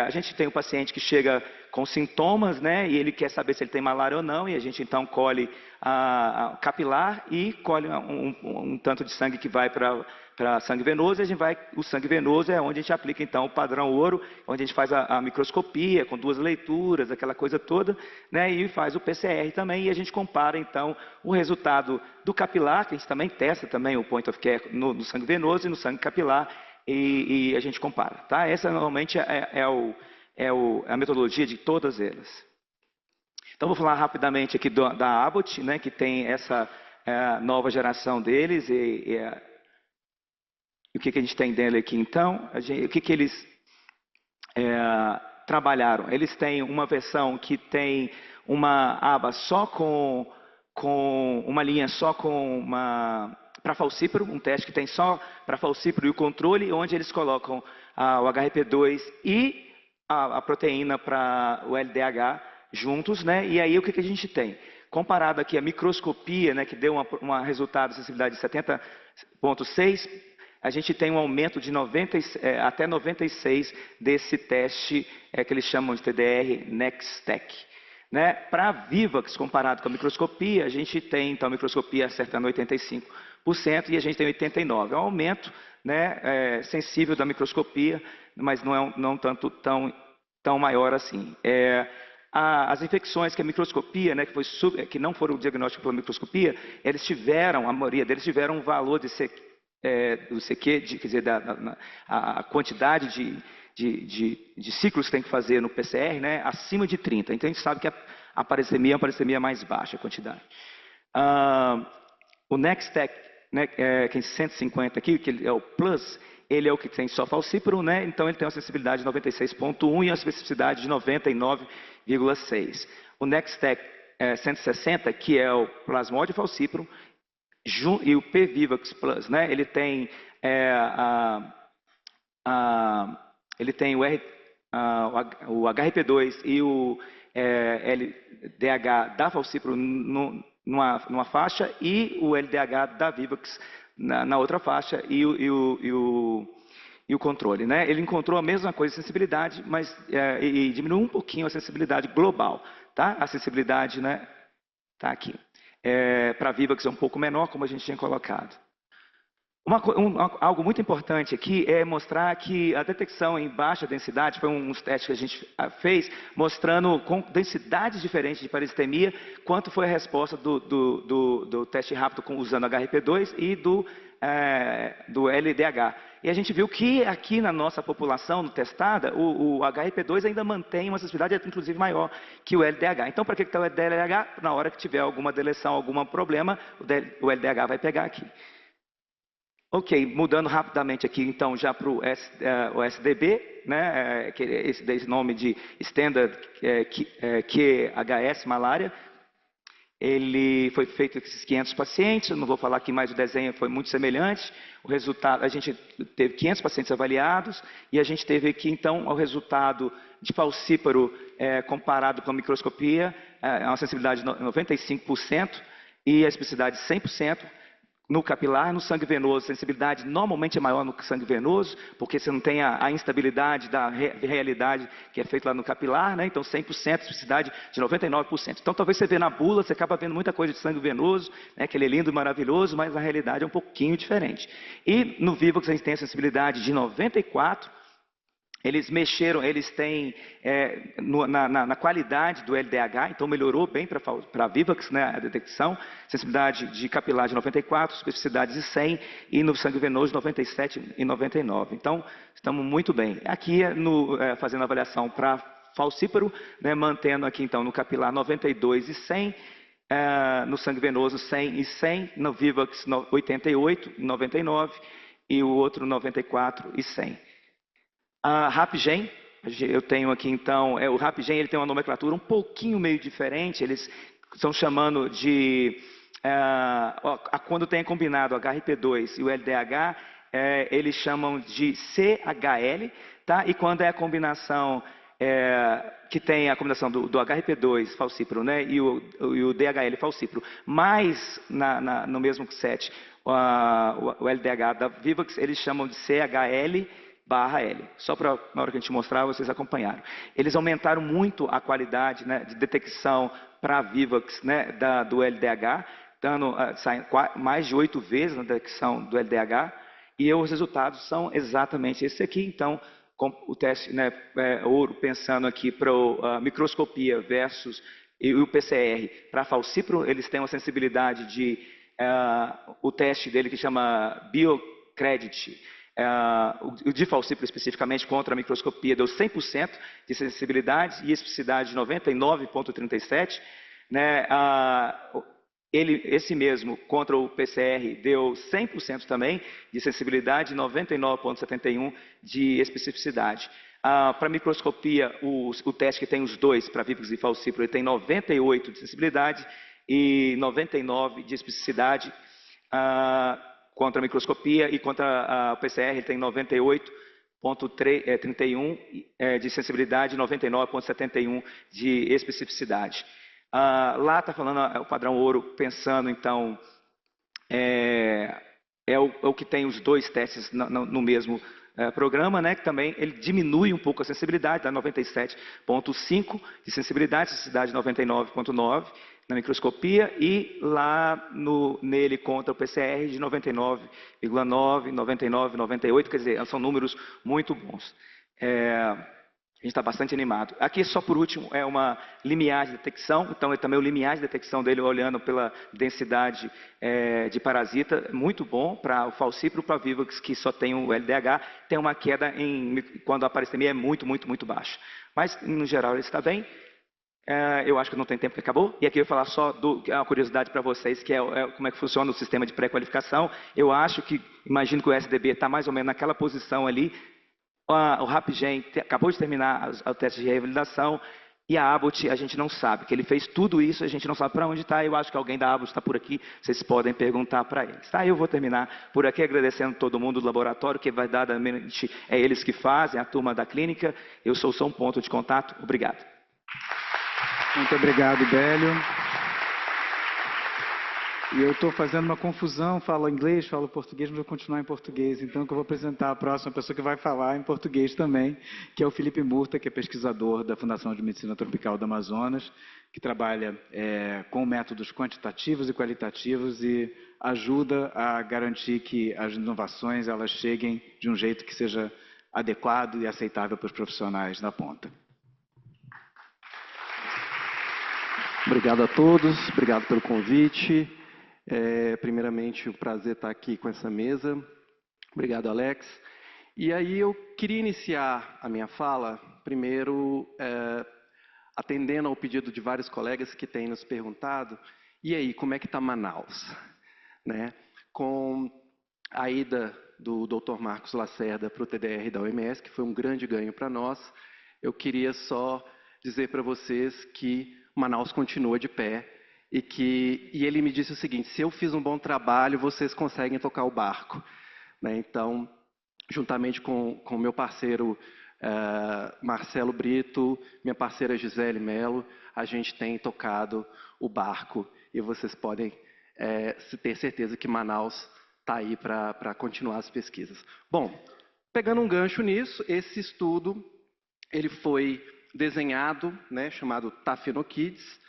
A gente tem um paciente que chega com sintomas, né, e ele quer saber se ele tem malária ou não, e a gente então colhe a capilar e colhe um tanto de sangue que vai para sangue venoso, e o sangue venoso é onde a gente aplica então o padrão ouro, onde a gente faz a microscopia com 2 leituras, aquela coisa toda, né, e faz o PCR também, e a gente compara então o resultado do capilar, que a gente também testa também o point of care no sangue venoso e no sangue capilar, e a gente compara. Tá? Essa normalmente é a metodologia de todas elas. Então, vou falar rapidamente aqui da Abbott, né, que tem essa nova geração deles, e E o que a gente tem dele aqui, então? O que eles trabalharam? Eles têm uma versão que tem uma aba só com uma linha só com uma... para falcíparo, um teste que tem só para falcíparo e o controle, onde eles colocam o HRP2 e a proteína para o LDH juntos, né? E aí o que a gente tem? Comparado aqui a microscopia, né, que deu um resultado de sensibilidade de 70,6, a gente tem um aumento de até 96 desse teste que eles chamam de TDR NextTech. Né? Para a Vivax, comparado com a microscopia, a gente tem, então, a microscopia acertando 85% e a gente tem 89%. É um aumento, né, sensível da microscopia, mas não tanto tão maior assim. As infecções que a microscopia, né, que não foram diagnósticos pela microscopia, a maioria deles tiveram um valor do CQ, quer dizer, a quantidade de ciclos que tem que fazer no PCR, né, acima de 30. Então a gente sabe que a parassemia é uma parassemia mais baixa a quantidade. O NextTech, né, que é 150 aqui, que é o Plus, ele é o que tem só falcíparo, né? Então ele tem uma sensibilidade de 96,1 e uma especificidade de 99,6. O NextTech 160, que é o plasmódio falcíparo, e o PVivax Plus, né? Ele tem o HRP2 e o LDH da falcíparo numa faixa e o LDH da Vivax na outra faixa e o controle, né? Ele encontrou a mesma coisa de sensibilidade, mas e diminuiu um pouquinho a sensibilidade global, tá? A sensibilidade, né, tá aqui. Para a Vivax é um pouco menor, como a gente tinha colocado. Algo muito importante aqui é mostrar que a detecção em baixa densidade, foi uns testes que a gente fez, mostrando com densidades diferentes de parasitemia, quanto foi a resposta do teste rápido usando HRP2 e do LDH. E a gente viu que aqui na nossa população testada, o HRP2 ainda mantém uma sensibilidade inclusive maior que o LDH. Então, para que está o LDH? Na hora que tiver alguma deleção, algum problema, o LDH vai pegar aqui. Ok, mudando rapidamente aqui, então, já para o SDB, né, esse nome de Standard QHS Malária. Ele foi feito com esses 500 pacientes, eu não vou falar aqui mais, o desenho foi muito semelhante. O resultado, a gente teve 500 pacientes avaliados e a gente teve aqui, então, o resultado de falcíparo comparado com a microscopia, uma sensibilidade de 95% e a especificidade de 100%. No capilar, no sangue venoso, a sensibilidade normalmente é maior no sangue venoso, porque você não tem a instabilidade da realidade que é feita lá no capilar, né? Então 100%, especificidade de 99%. Então talvez você vê na bula, você acaba vendo muita coisa de sangue venoso, né? Que ele é lindo e maravilhoso, mas na realidade é um pouquinho diferente. E no Vivax a gente tem a sensibilidade de 94%. Eles mexeram, eles têm na qualidade do LDH, então melhorou bem para a Vivax, né, a detecção, sensibilidade de capilar de 94, especificidade de 100 e no sangue venoso 97 e 99. Então, estamos muito bem. Aqui, fazendo a avaliação para falcíparo, né, mantendo aqui então no capilar 92 e 100, no sangue venoso 100 e 100, no Vivax 88 e 99 e o outro 94 e 100. A RapGen, eu tenho aqui então, o RapGen ele tem uma nomenclatura um pouquinho meio diferente, eles estão chamando de, quando tem combinado o HRP2 e o LDH, eles chamam de CHL, tá? E quando é a combinação, que tem a combinação do HRP2 falcíparo, né? E o DHL falcíparo, mais no mesmo set, o LDH da Vivax, eles chamam de CHL/L, só para na hora que a gente mostrar, vocês acompanharam. Eles aumentaram muito a qualidade, né, de detecção para a Vivax, né, do LDH, dando mais de 8 vezes na detecção do LDH, e os resultados são exatamente esse aqui. Então, com o teste, né, ouro, pensando aqui para a microscopia versus o PCR para falcíparo, eles têm uma sensibilidade de, o teste dele que chama BioCredit, o de falcíparo especificamente contra a microscopia deu 100% de sensibilidade e especificidade de 99,37, né? esse mesmo, contra o PCR, deu 100% também de sensibilidade e 99,71% de especificidade. Para microscopia, o teste que tem os dois, para Vipix e Falciparum, ele tem 98% de sensibilidade e 99% de especificidade contra a microscopia, e contra o PCR ele tem 98,31% de sensibilidade e 99,71% de especificidade. Lá está falando o padrão ouro, pensando então, o que tem os dois testes no mesmo programa, né, que também ele diminui um pouco a sensibilidade, dá 97,5% de sensibilidade 99,9% na microscopia, e lá nele contra o PCR de 99,9%, 99%, 98%, quer dizer, são números muito bons. A gente está bastante animado. Aqui, só por último, é uma limiar de detecção. Então, é também o limiar de detecção dele, olhando pela densidade de parasita, muito bom para o Falciparum, para o Vivax, que só tem o LDH. Tem uma queda quando a parasitemia é muito, muito, muito baixa. Mas, no geral, ele está bem. Eu acho que não tem tempo, que acabou. E aqui eu vou falar só uma curiosidade para vocês, que é como é que funciona o sistema de pré-qualificação. Eu acho que, imagino que o SDB está mais ou menos naquela posição ali. O Rapgen acabou de terminar o teste de revalidação, e a Abbott a gente não sabe, que ele fez tudo isso, a gente não sabe para onde está. Eu acho que alguém da Abbott está por aqui, vocês podem perguntar para eles. Eu vou terminar por aqui agradecendo todo mundo do laboratório, que verdadeiramente é eles que fazem, a turma da clínica. Eu sou só um ponto de contato. Obrigado. Muito obrigado, Bélio. E eu estou fazendo uma confusão, falo inglês, falo português, mas vou continuar em português. Então, eu vou apresentar a próxima pessoa que vai falar em português também, que é o Felipe Murta, que é pesquisador da Fundação de Medicina Tropical do Amazonas, que trabalha com métodos quantitativos e qualitativos e ajuda a garantir que as inovações elas cheguem de um jeito que seja adequado e aceitável para os profissionais na ponta. Obrigado a todos, obrigado pelo convite. Primeiramente, um prazer estar aqui com essa mesa. Obrigado, Alex. E aí eu queria iniciar a minha fala, primeiro, atendendo ao pedido de vários colegas que têm nos perguntado, e aí, como é que está Manaus? Né? Com a ida do Dr. Marcos Lacerda para o TDR da OMS, que foi um grande ganho para nós, eu queria só dizer para vocês que Manaus continua de pé, e ele me disse o seguinte: se eu fiz um bom trabalho, vocês conseguem tocar o barco. Né? Então, juntamente com o meu parceiro Marcelo Brito, minha parceira Gisele Melo, a gente tem tocado o barco, e vocês podem ter certeza que Manaus está aí para continuar as pesquisas. Bom, pegando um gancho nisso, esse estudo ele foi desenhado, né, chamado Tafenokids.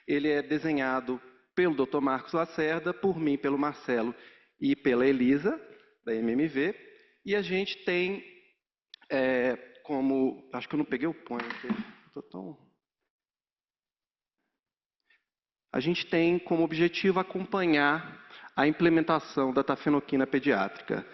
Ele é desenhado pelo Dr. Marcos Lacerda, por mim, pelo Marcelo e pela Elisa, da MMV. E a gente tem como... Acho que eu não peguei o point. A gente tem como objetivo acompanhar a implementação da tafenoquina pediátrica.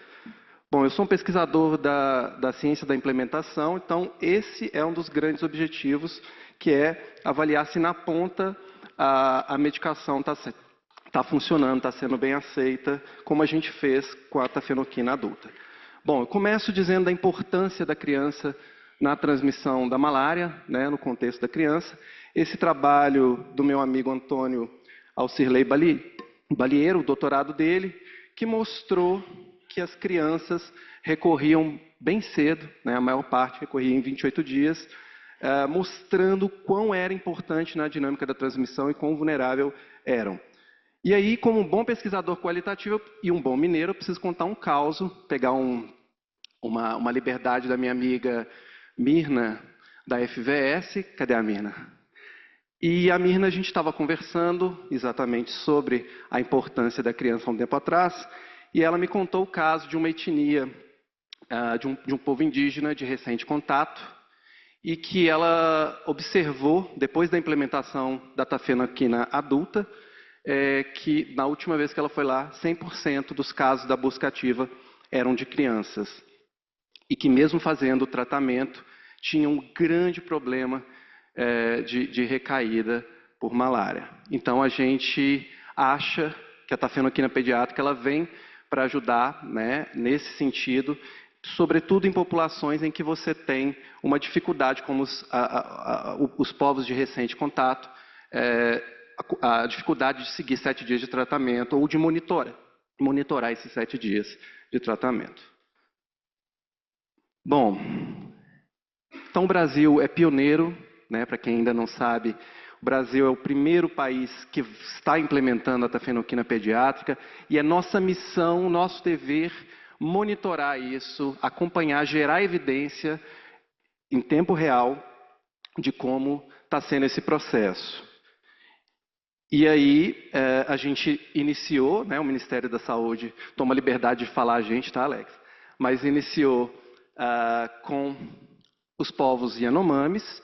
Bom, eu sou um pesquisador da ciência da implementação, então esse é um dos grandes objetivos, que é avaliar se na ponta a medicação está funcionando, está sendo bem aceita, como a gente fez com a tafenoquina adulta. Bom, eu começo dizendo da importância da criança na transmissão da malária, né, no contexto da criança. Esse trabalho do meu amigo Antônio Alcirley Balieiro, o doutorado dele, que mostrou que as crianças recorriam bem cedo, né, a maior parte recorria em 28 dias, mostrando quão era importante na dinâmica da transmissão e quão vulnerável eram. E aí, como um bom pesquisador qualitativo e um bom mineiro, eu preciso contar um caso, pegar uma liberdade da minha amiga Mirna, da FVS. Cadê a Mirna? E a Mirna, a gente estava conversando exatamente sobre a importância da criança há um tempo atrás, e ela me contou o caso de uma etnia, de um povo indígena de recente contato, e que ela observou, depois da implementação da tafenoquina adulta, que na última vez que ela foi lá, 100% dos casos da busca ativa eram de crianças. E que mesmo fazendo o tratamento, tinha um grande problema de recaída por malária. Então a gente acha que a tafenoquina pediátrica ela vem para ajudar, né, nesse sentido, sobretudo em populações em que você tem uma dificuldade, como os povos de recente contato, a dificuldade de seguir 7 dias de tratamento ou de monitorar esses 7 dias de tratamento. Bom, então o Brasil é pioneiro, né, para quem ainda não sabe, o Brasil é o primeiro país que está implementando a tafenoquina pediátrica e é nossa missão, nosso dever, monitorar isso, acompanhar, gerar evidência em tempo real de como está sendo esse processo. E aí a gente iniciou, né, o Ministério da Saúde, toma liberdade de falar a gente, tá, Alex? Mas iniciou com os povos Yanomamis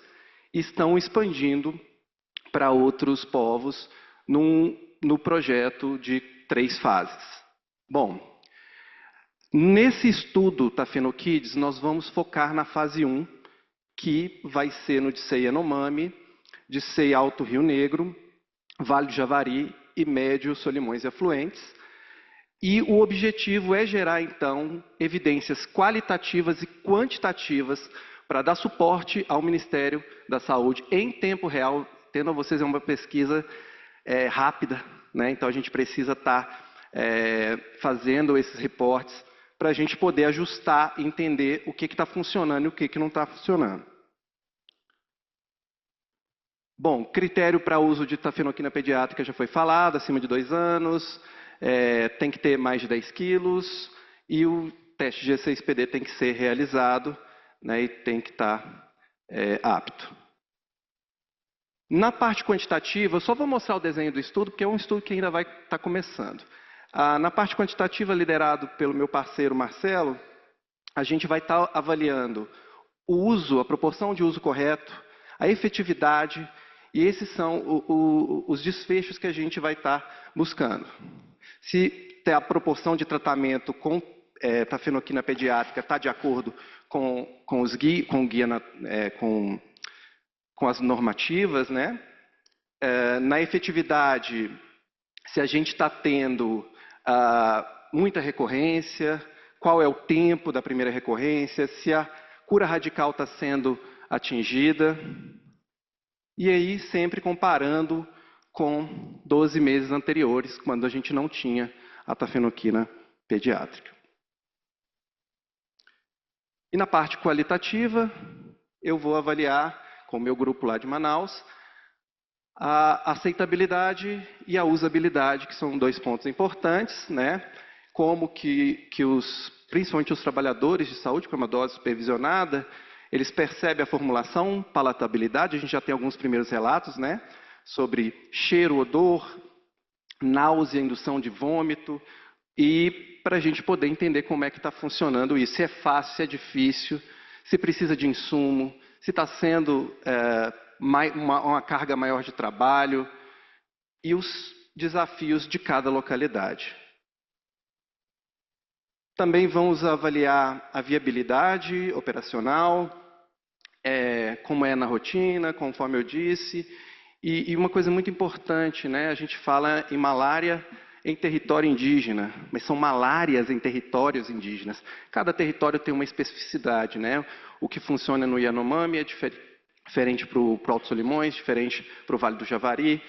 e estão expandindo para outros povos no projeto de 3 fases. Bom, nesse estudo Tafenokids, nós vamos focar na fase 1, que vai ser no Dissei Yanomami, Dissei Alto Rio Negro, Vale do Javari e Médio Solimões e Afluentes. E o objetivo é gerar, então, evidências qualitativas e quantitativas para dar suporte ao Ministério da Saúde em tempo real, tendo a vocês uma pesquisa rápida, né? Então a gente precisa estar fazendo esses reportes para a gente poder ajustar e entender o que está funcionando e o que não está funcionando. Bom, critério para uso de tafenoquina pediátrica já foi falado, acima de 2 anos, tem que ter mais de 10 quilos e o teste G6PD tem que ser realizado, né, e tem que estar apto. Na parte quantitativa, eu só vou mostrar o desenho do estudo, porque é um estudo que ainda vai estar começando. Na parte quantitativa, liderado pelo meu parceiro Marcelo, a gente vai estar avaliando o uso, a proporção de uso correto, a efetividade, e esses são os desfechos que a gente vai estar buscando. Se a proporção de tratamento com tafenoquina pediátrica está de acordo com as normativas, né? Na efetividade, se a gente está tendo muita recorrência, qual é o tempo da primeira recorrência, se a cura radical está sendo atingida, e aí sempre comparando com 12 meses anteriores, quando a gente não tinha a tafenoquina pediátrica. E na parte qualitativa, eu vou avaliar, com o meu grupo lá de Manaus, a aceitabilidade e a usabilidade, que são 2 pontos importantes, né? Como que principalmente os trabalhadores de saúde com uma dose supervisionada, eles percebem a formulação, palatabilidade, a gente já tem alguns primeiros relatos, né? Sobre cheiro, odor, náusea, indução de vômito, e para a gente poder entender como é que está funcionando isso, se é fácil, se é difícil, se precisa de insumo, se está sendo uma carga maior de trabalho e os desafios de cada localidade. Também vamos avaliar a viabilidade operacional, como é na rotina, conforme eu disse, e uma coisa muito importante, né? A gente fala em malária em território indígena, mas são malárias em territórios indígenas. Cada território tem uma especificidade, né? O que funciona no Yanomami é diferente para o Alto Solimões, diferente para o Vale do Javari,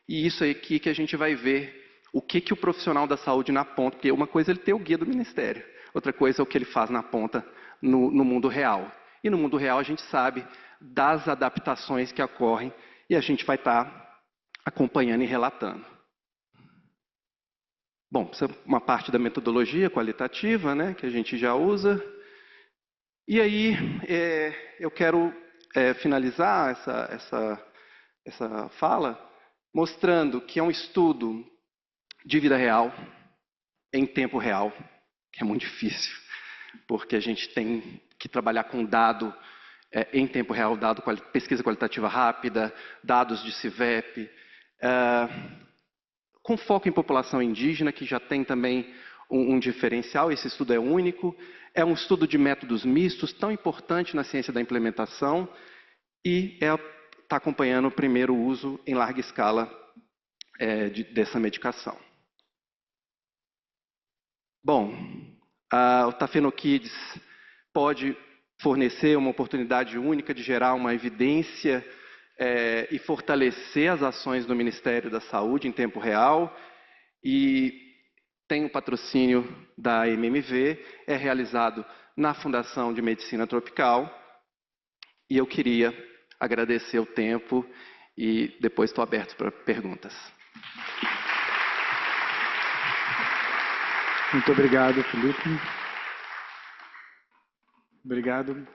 e isso aqui que a gente vai ver o que o profissional da saúde na ponta, porque uma coisa é ele ter o guia do Ministério, outra coisa é o que ele faz na ponta no mundo real. E no mundo real a gente sabe das adaptações que ocorrem e a gente vai estar acompanhando e relatando. Bom, essa é uma parte da metodologia qualitativa, né, que a gente já usa. E aí eu quero finalizar essa fala mostrando que é um estudo de vida real, em tempo real, que é muito difícil, porque a gente tem que trabalhar com dado em tempo real, pesquisa qualitativa rápida, dados de CIVEP, com foco em população indígena, que já tem também um diferencial, esse estudo é único, é um estudo de métodos mistos, tão importante na ciência da implementação, e está acompanhando o primeiro uso em larga escala dessa medicação. Bom, o Tafenoquides pode fornecer uma oportunidade única de gerar uma evidência e fortalecer as ações do Ministério da Saúde em tempo real, e tem o patrocínio da MMV, é realizado na Fundação de Medicina Tropical, e eu queria agradecer o tempo e depois estou aberto para perguntas. Muito obrigado, Felipe. Obrigado.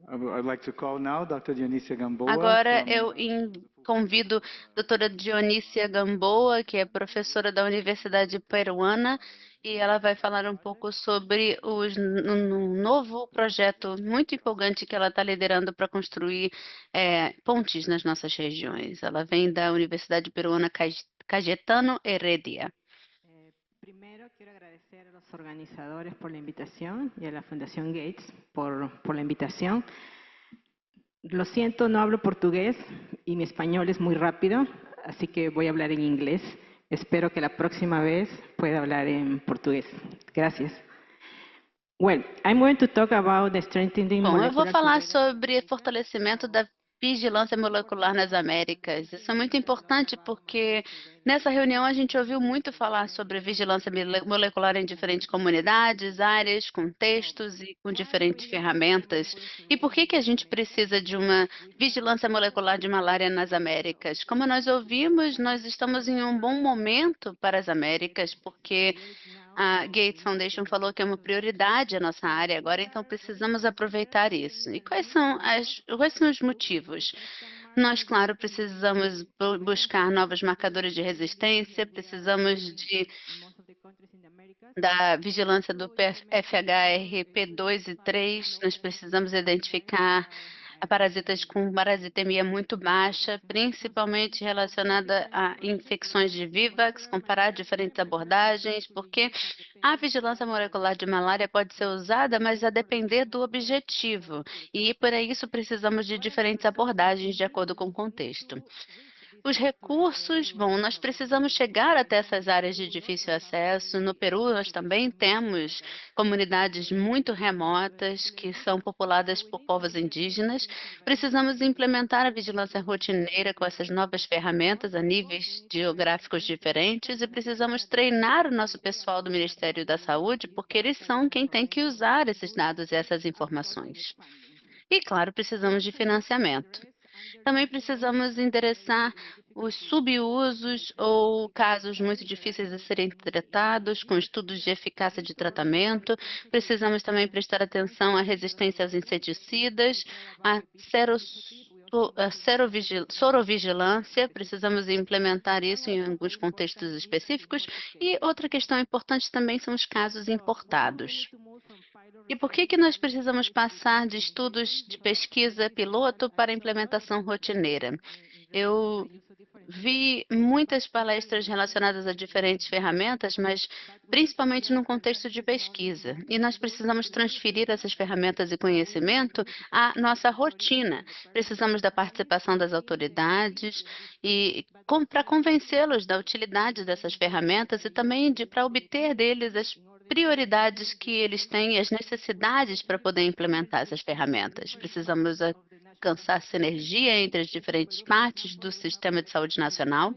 I'd like to call now Dr. Dionísia Gamboa. Agora eu convido a doutora Dionísia Gamboa, que é professora da Universidade Peruana, e ela vai falar um pouco sobre um novo projeto muito empolgante que ela está liderando para construir pontes nas nossas regiões. Ela vem da Universidade Peruana Cayetano Heredia. Primero quiero agradecer a los organizadores por la invitación y a la Fundación Gates por la invitación. Lo siento, no hablo portugués y mi español es muy rápido, así que voy a hablar en inglés. Espero que la próxima vez pueda hablar en portugués. Gracias. Well, I'm going to talk about the strengthening Bom, eu vou molecular falar surveillance. sobre fortalecimento da vigilância molecular nas Américas. Isso é muito importante porque nessa reunião a gente ouviu muito falar sobre vigilância molecular em diferentes comunidades, áreas, contextos e com diferentes ferramentas. E por que a gente precisa de uma vigilância molecular de malária nas Américas? Como nós ouvimos, nós estamos em um bom momento para as Américas, porque a Gates Foundation falou que é uma prioridade a nossa área agora, então precisamos aproveitar isso. E quais são os motivos? Nós, claro, precisamos buscar novos marcadores de resistência, precisamos da vigilância do FHRP2 e 3, nós precisamos identificar parasitas com parasitemia muito baixa, principalmente relacionada a infecções de Vivax, comparar diferentes abordagens, porque a vigilância molecular de malária pode ser usada, mas a depender do objetivo. E para isso precisamos de diferentes abordagens de acordo com o contexto. Os recursos, bom, nós precisamos chegar até essas áreas de difícil acesso. No Peru, nós também temos comunidades muito remotas que são populadas por povos indígenas. Precisamos implementar a vigilância rotineira com essas novas ferramentas a níveis geográficos diferentes e precisamos treinar o nosso pessoal do Ministério da Saúde, porque eles são quem tem que usar esses dados e essas informações. E, claro, precisamos de financiamento. Também precisamos endereçar os subusos ou casos muito difíceis de serem tratados, com estudos de eficácia de tratamento. Precisamos também prestar atenção à resistência aos inseticidas, à sorovigilância, precisamos implementar isso em alguns contextos específicos. E outra questão importante também são os casos importados. E por que nós precisamos passar de estudos de pesquisa piloto para implementação rotineira? Eu vi muitas palestras relacionadas a diferentes ferramentas, mas principalmente no contexto de pesquisa. E nós precisamos transferir essas ferramentas e conhecimento à nossa rotina. Precisamos da participação das autoridades e para convencê-los da utilidade dessas ferramentas e também para obter deles as prioridades que eles têm e as necessidades para poder implementar essas ferramentas. Precisamos alcançar sinergia entre as diferentes partes do Sistema de Saúde Nacional.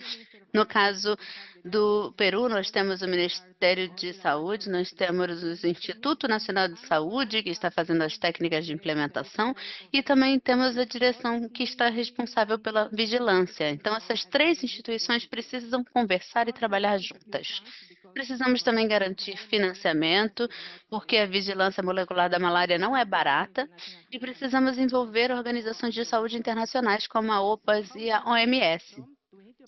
No caso do Peru, nós temos o Ministério de Saúde, nós temos o Instituto Nacional de Saúde, que está fazendo as técnicas de implementação, e também temos a direção que está responsável pela vigilância. Então, essas três instituições precisam conversar e trabalhar juntas. Precisamos também garantir financiamento, porque a vigilância molecular da malária não é barata, e precisamos envolver organizações de saúde internacionais como a OPAS e a OMS.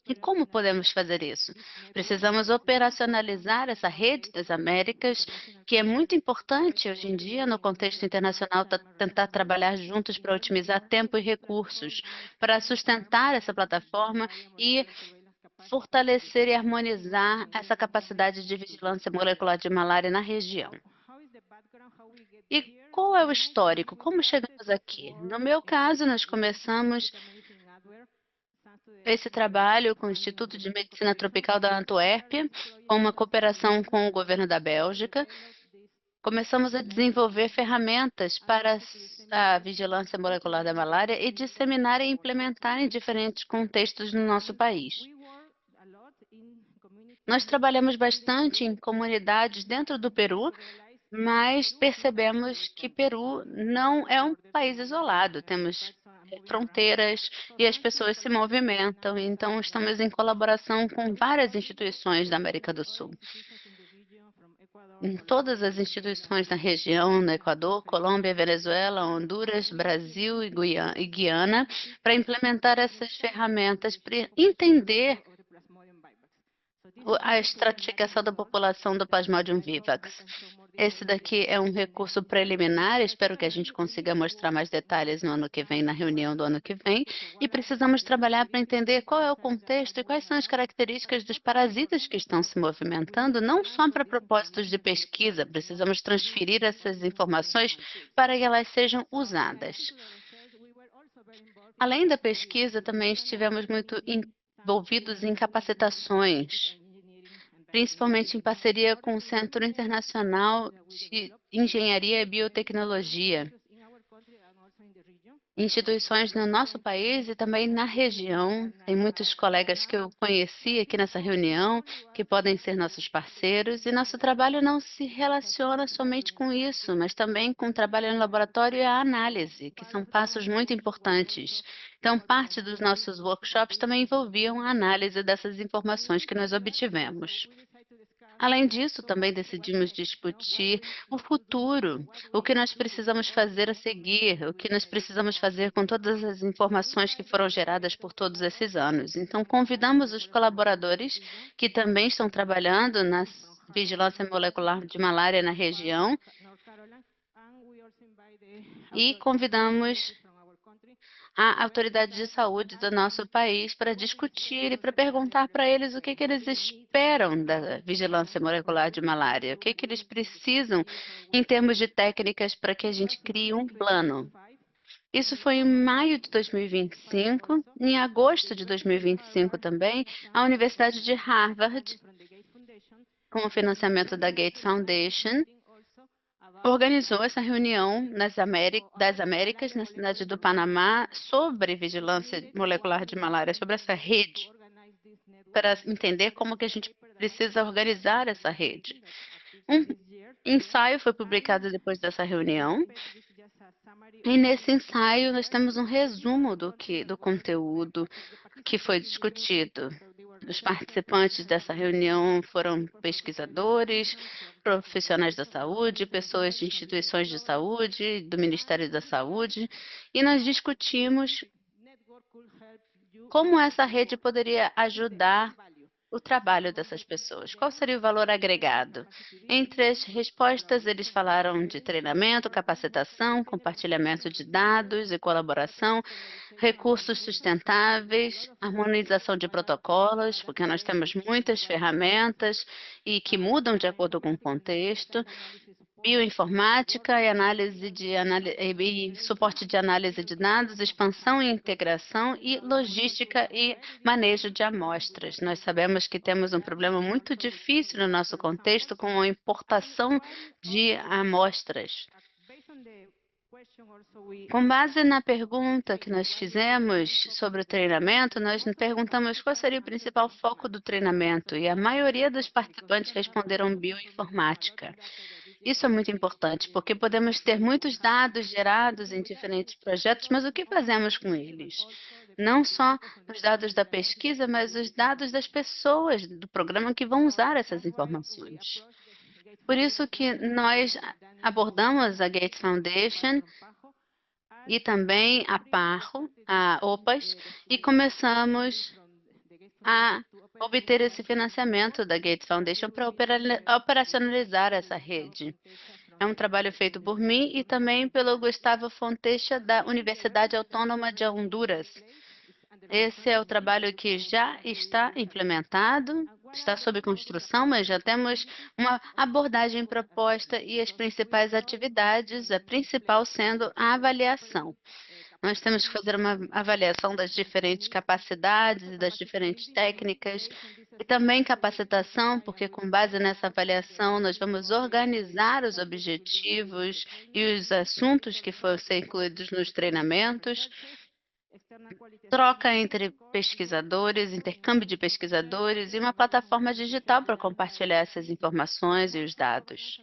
E como podemos fazer isso? Precisamos operacionalizar essa rede das Américas, que é muito importante hoje em dia no contexto internacional, tentar trabalhar juntos para otimizar tempo e recursos, para sustentar essa plataforma e fortalecer e harmonizar essa capacidade de vigilância molecular de malária na região. E qual é o histórico? Como chegamos aqui? No meu caso, nós começamos esse trabalho com o Instituto de Medicina Tropical da Antuérpia, com uma cooperação com o governo da Bélgica. Começamos a desenvolver ferramentas para a vigilância molecular da malária e disseminar e implementar em diferentes contextos no nosso país. Nós trabalhamos bastante em comunidades dentro do Peru, mas percebemos que Peru não é um país isolado. Temos fronteiras e as pessoas se movimentam, então estamos em colaboração com várias instituições da América do Sul. Em todas as instituições da região, no Equador, Colômbia, Venezuela, Honduras, Brasil e Guiana, para implementar essas ferramentas, para entender a estratificação da população do Plasmodium vivax. Esse daqui é um recurso preliminar, espero que a gente consiga mostrar mais detalhes no ano que vem, na reunião do ano que vem, e precisamos trabalhar para entender qual é o contexto e quais são as características dos parasitas que estão se movimentando, não só para propósitos de pesquisa, precisamos transferir essas informações para que elas sejam usadas. Além da pesquisa, também estivemos muito envolvidos em capacitações, principalmente em parceria com o Centro Internacional de Engenharia e Biotecnologia, instituições no nosso país e também na região. Tem muitos colegas que eu conheci aqui nessa reunião que podem ser nossos parceiros, e nosso trabalho não se relaciona somente com isso, mas também com o trabalho no laboratório e a análise, que são passos muito importantes. Então, parte dos nossos workshops também envolviam a análise dessas informações que nós obtivemos. Além disso, também decidimos discutir o futuro, o que nós precisamos fazer a seguir, o que nós precisamos fazer com todas as informações que foram geradas por todos esses anos. Então, convidamos os colaboradores que também estão trabalhando na vigilância molecular de malária na região e convidamos a autoridade de saúde do nosso país para discutir e para perguntar para eles o que eles esperam da vigilância molecular de malária, o que eles precisam em termos de técnicas para que a gente crie um plano. Isso foi em maio de 2025. Em agosto de 2025 também, a Universidade de Harvard, com o financiamento da Gates Foundation, organizou essa reunião das Américas, na cidade do Panamá, sobre vigilância molecular de malária, sobre essa rede, para entender como que a gente precisa organizar essa rede. Um ensaio foi publicado depois dessa reunião, e nesse ensaio nós temos um resumo do conteúdo que foi discutido. Os participantes dessa reunião foram pesquisadores, profissionais da saúde, pessoas de instituições de saúde, do Ministério da Saúde, e nós discutimos como essa rede poderia ajudar o trabalho dessas pessoas. Qual seria o valor agregado? Entre as respostas, eles falaram de treinamento, capacitação, compartilhamento de dados e colaboração, recursos sustentáveis, harmonização de protocolos, porque nós temos muitas ferramentas e que mudam de acordo com o contexto, bioinformática e suporte de análise de dados, expansão e integração, e logística e manejo de amostras. Nós sabemos que temos um problema muito difícil no nosso contexto com a importação de amostras. Com base na pergunta que nós fizemos sobre o treinamento, nós perguntamos qual seria o principal foco do treinamento, e a maioria dos participantes responderam bioinformática. Isso é muito importante, porque podemos ter muitos dados gerados em diferentes projetos, mas o que fazemos com eles? Não só os dados da pesquisa, mas os dados das pessoas do programa que vão usar essas informações. Por isso que nós abordamos a Gates Foundation e também a PARO, a OPAS, e começamos a obter esse financiamento da Gates Foundation para operacionalizar essa rede. É um trabalho feito por mim e também pelo Gustavo Fontecha, da Universidade Autônoma de Honduras. Esse é o trabalho que já está implementado, está sob construção, mas já temos uma abordagem proposta e as principais atividades, a principal sendo a avaliação. Nós temos que fazer uma avaliação das diferentes capacidades e das diferentes técnicas, e também capacitação, porque com base nessa avaliação nós vamos organizar os objetivos e os assuntos que foram ser incluídos nos treinamentos, troca entre pesquisadores, intercâmbio de pesquisadores e uma plataforma digital para compartilhar essas informações e os dados.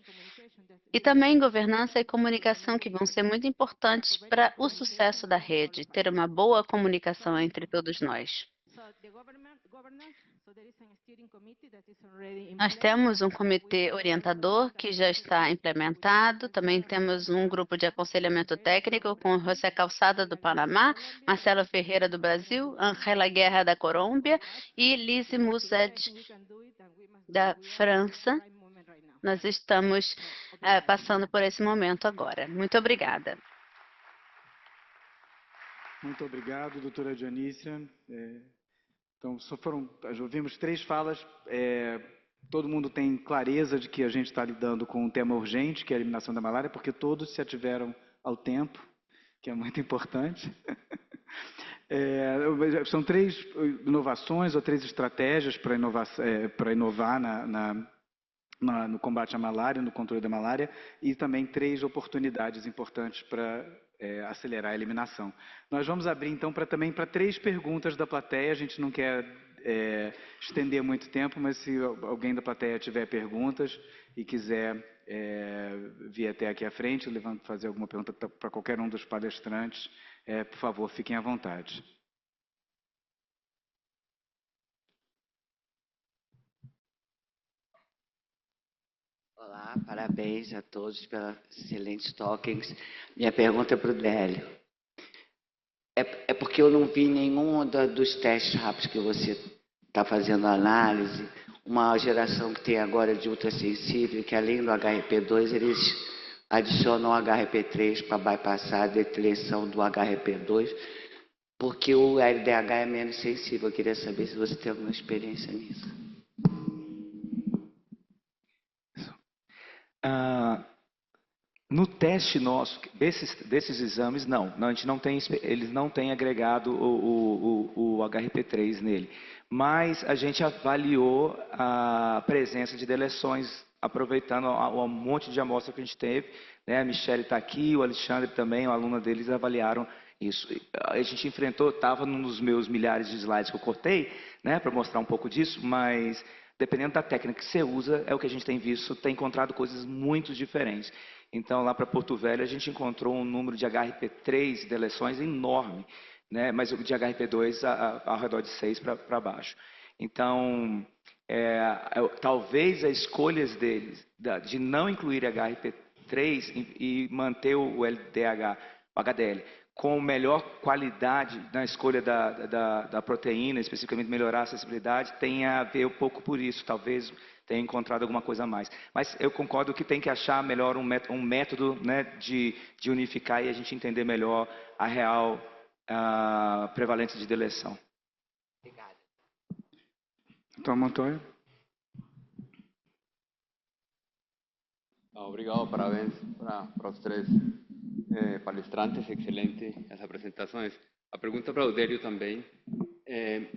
E também governança e comunicação, que vão ser muito importantes para o sucesso da rede, ter uma boa comunicação entre todos nós. Nós temos um comitê orientador que já está implementado, também temos um grupo de aconselhamento técnico com José Calçada do Panamá, Marcelo Ferreira do Brasil, Angela Guerra da Colômbia e Lise Musset da França. Nós estamos passando por esse momento agora. Muito obrigada. Muito obrigado, doutora Dionísia. Então, ouvimos 3 falas. Todo mundo tem clareza de que a gente está lidando com um tema urgente, que é a eliminação da malária, porque todos se ativeram ao tempo, que é muito importante. São 3 inovações ou 3 estratégias para inovar no combate à malária, no controle da malária, e também 3 oportunidades importantes para acelerar a eliminação. Nós vamos abrir, então, também para 3 perguntas da plateia. A gente não quer estender muito tempo, mas se alguém da plateia tiver perguntas e quiser vir até aqui à frente, fazer alguma pergunta para qualquer um dos palestrantes, por favor, fiquem à vontade. Olá, parabéns a todos pelas excelentes talkings. Minha pergunta é para o Délio. É porque eu não vi nenhum dos testes rápidos que você está fazendo análise, uma geração que tem agora de ultrassensível, que além do HRP2, eles adicionam o HRP3 para bypassar a detecção do HRP2, porque o LDH é menos sensível. Eu queria saber se você tem alguma experiência nisso. No teste nosso, desses exames, não, a gente não tem, eles não têm agregado o HRP3 nele. Mas a gente avaliou a presença de deleções, aproveitando um monte de amostra que a gente teve. Né? A Michelle está aqui, o Alexandre também, a aluna deles, avaliaram isso. A gente enfrentou, estava num dos meus milhares de slides que eu cortei, né, para mostrar um pouco disso, mas dependendo da técnica que você usa, é o que a gente tem visto, tem encontrado coisas muito diferentes. Então, lá para Porto Velho, a gente encontrou um número de HRP3 deleções enorme, né? Mas o de HRP2 ao redor de 6 para baixo. Então, talvez as escolhas deles de não incluir HRP3 e manter o LDH, o HDL, com melhor qualidade na escolha da proteína, especificamente melhorar a acessibilidade, tem a ver um pouco por isso. Talvez tenha encontrado alguma coisa a mais. Mas eu concordo que tem que achar melhor um método, né, de unificar e a gente entender melhor a real prevalência de deleção. Obrigada. Então, Montoya. Obrigado, parabéns para os 3 palestrantes, excelente essas apresentações. A pergunta para o Délio também.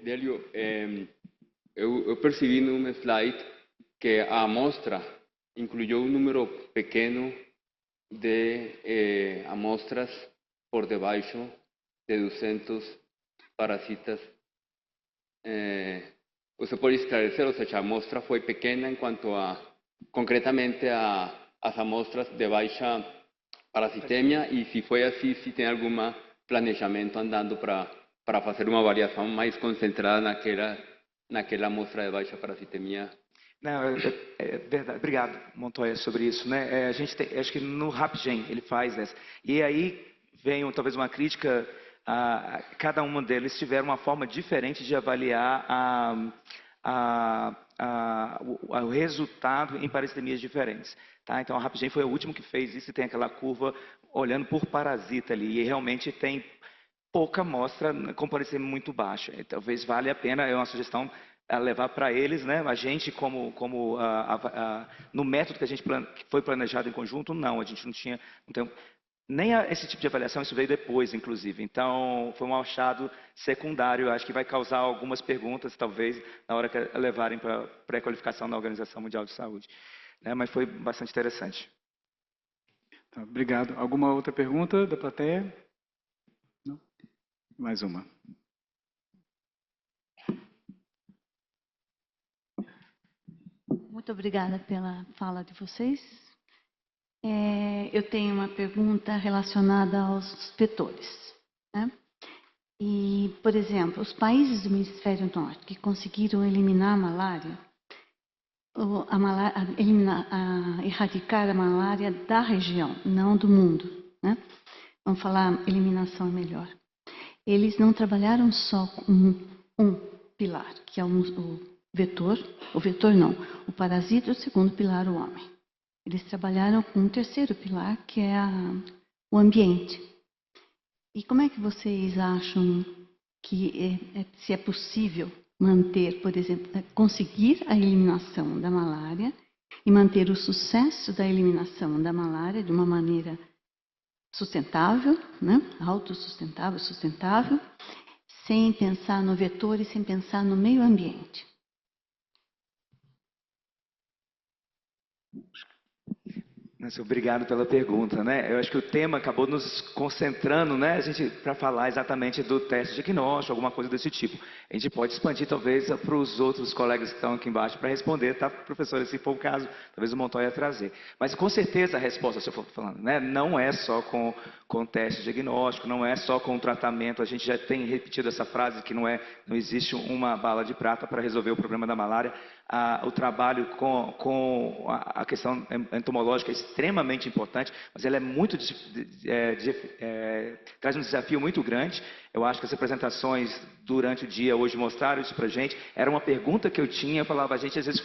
Délio, eu percebi num slide que a amostra incluyó un número pequeño de amostras por debaixo de 200 parasitas. ¿Usted puede esclarecer, o sea, a amostra foi pequena en cuanto a, concretamente, as amostras de baixa parasitemia e se foi assim, se tem algum planejamento andando para fazer uma avaliação mais concentrada naquela amostra de baixa parasitemia? Não, é verdade. Obrigado, Montoya, sobre isso, né? A gente tem, acho que no RapGen ele faz essa. E aí vem talvez uma crítica cada uma deles tiveram uma forma diferente de avaliar o resultado em parasitemias diferentes. Tá? Então, a RapGen foi o último que fez isso e tem aquela curva olhando por parasita ali. E realmente tem pouca amostra com parasitemia muito baixa. E talvez valha a pena, é uma sugestão, levar para eles, né? A gente no método que a gente foi planejado em conjunto, não, a gente não tem Nem esse tipo de avaliação, isso veio depois, inclusive. Então, foi um achado secundário. Acho que vai causar algumas perguntas, talvez, na hora que levarem para a pré-qualificação da Organização Mundial de Saúde. Mas foi bastante interessante. Tá, obrigado. Alguma outra pergunta da plateia? Não? Mais uma. Muito obrigada pela fala de vocês. Eu tenho uma pergunta relacionada aos vetores, né? E, por exemplo, os países do Hemisfério Norte que conseguiram eliminar a malária, erradicar a malária da região, não do mundo, né? Vamos falar eliminação melhor. Eles não trabalharam só com um pilar, que é o vetor, o parasita, o segundo pilar, o homem. Eles trabalharam com um terceiro pilar, que é o ambiente. E como é que vocês acham que se é possível manter, por exemplo, conseguir a eliminação da malária e manter o sucesso da eliminação da malária de uma maneira sustentável, né? Autossustentável, sustentável, sem pensar no vetor e sem pensar no meio ambiente? Obrigado pela pergunta, né? Eu acho que o tema acabou nos concentrando, né, para falar exatamente do teste diagnóstico, alguma coisa desse tipo. A gente pode expandir, talvez, para os outros colegas que estão aqui embaixo para responder, tá, professora? Se for o caso, talvez o Montoya trazer. Mas, com certeza, a resposta, se eu for falando, né, não é só com teste diagnóstico, não é só com tratamento. A gente já tem repetido essa frase que não existe uma bala de prata para resolver o problema da malária. O trabalho com a questão entomológica é extremamente importante, mas ela é muito traz um desafio muito grande. Eu acho que as apresentações durante o dia hoje mostraram isso para a gente. Era uma pergunta que eu tinha, eu falava, a gente às vezes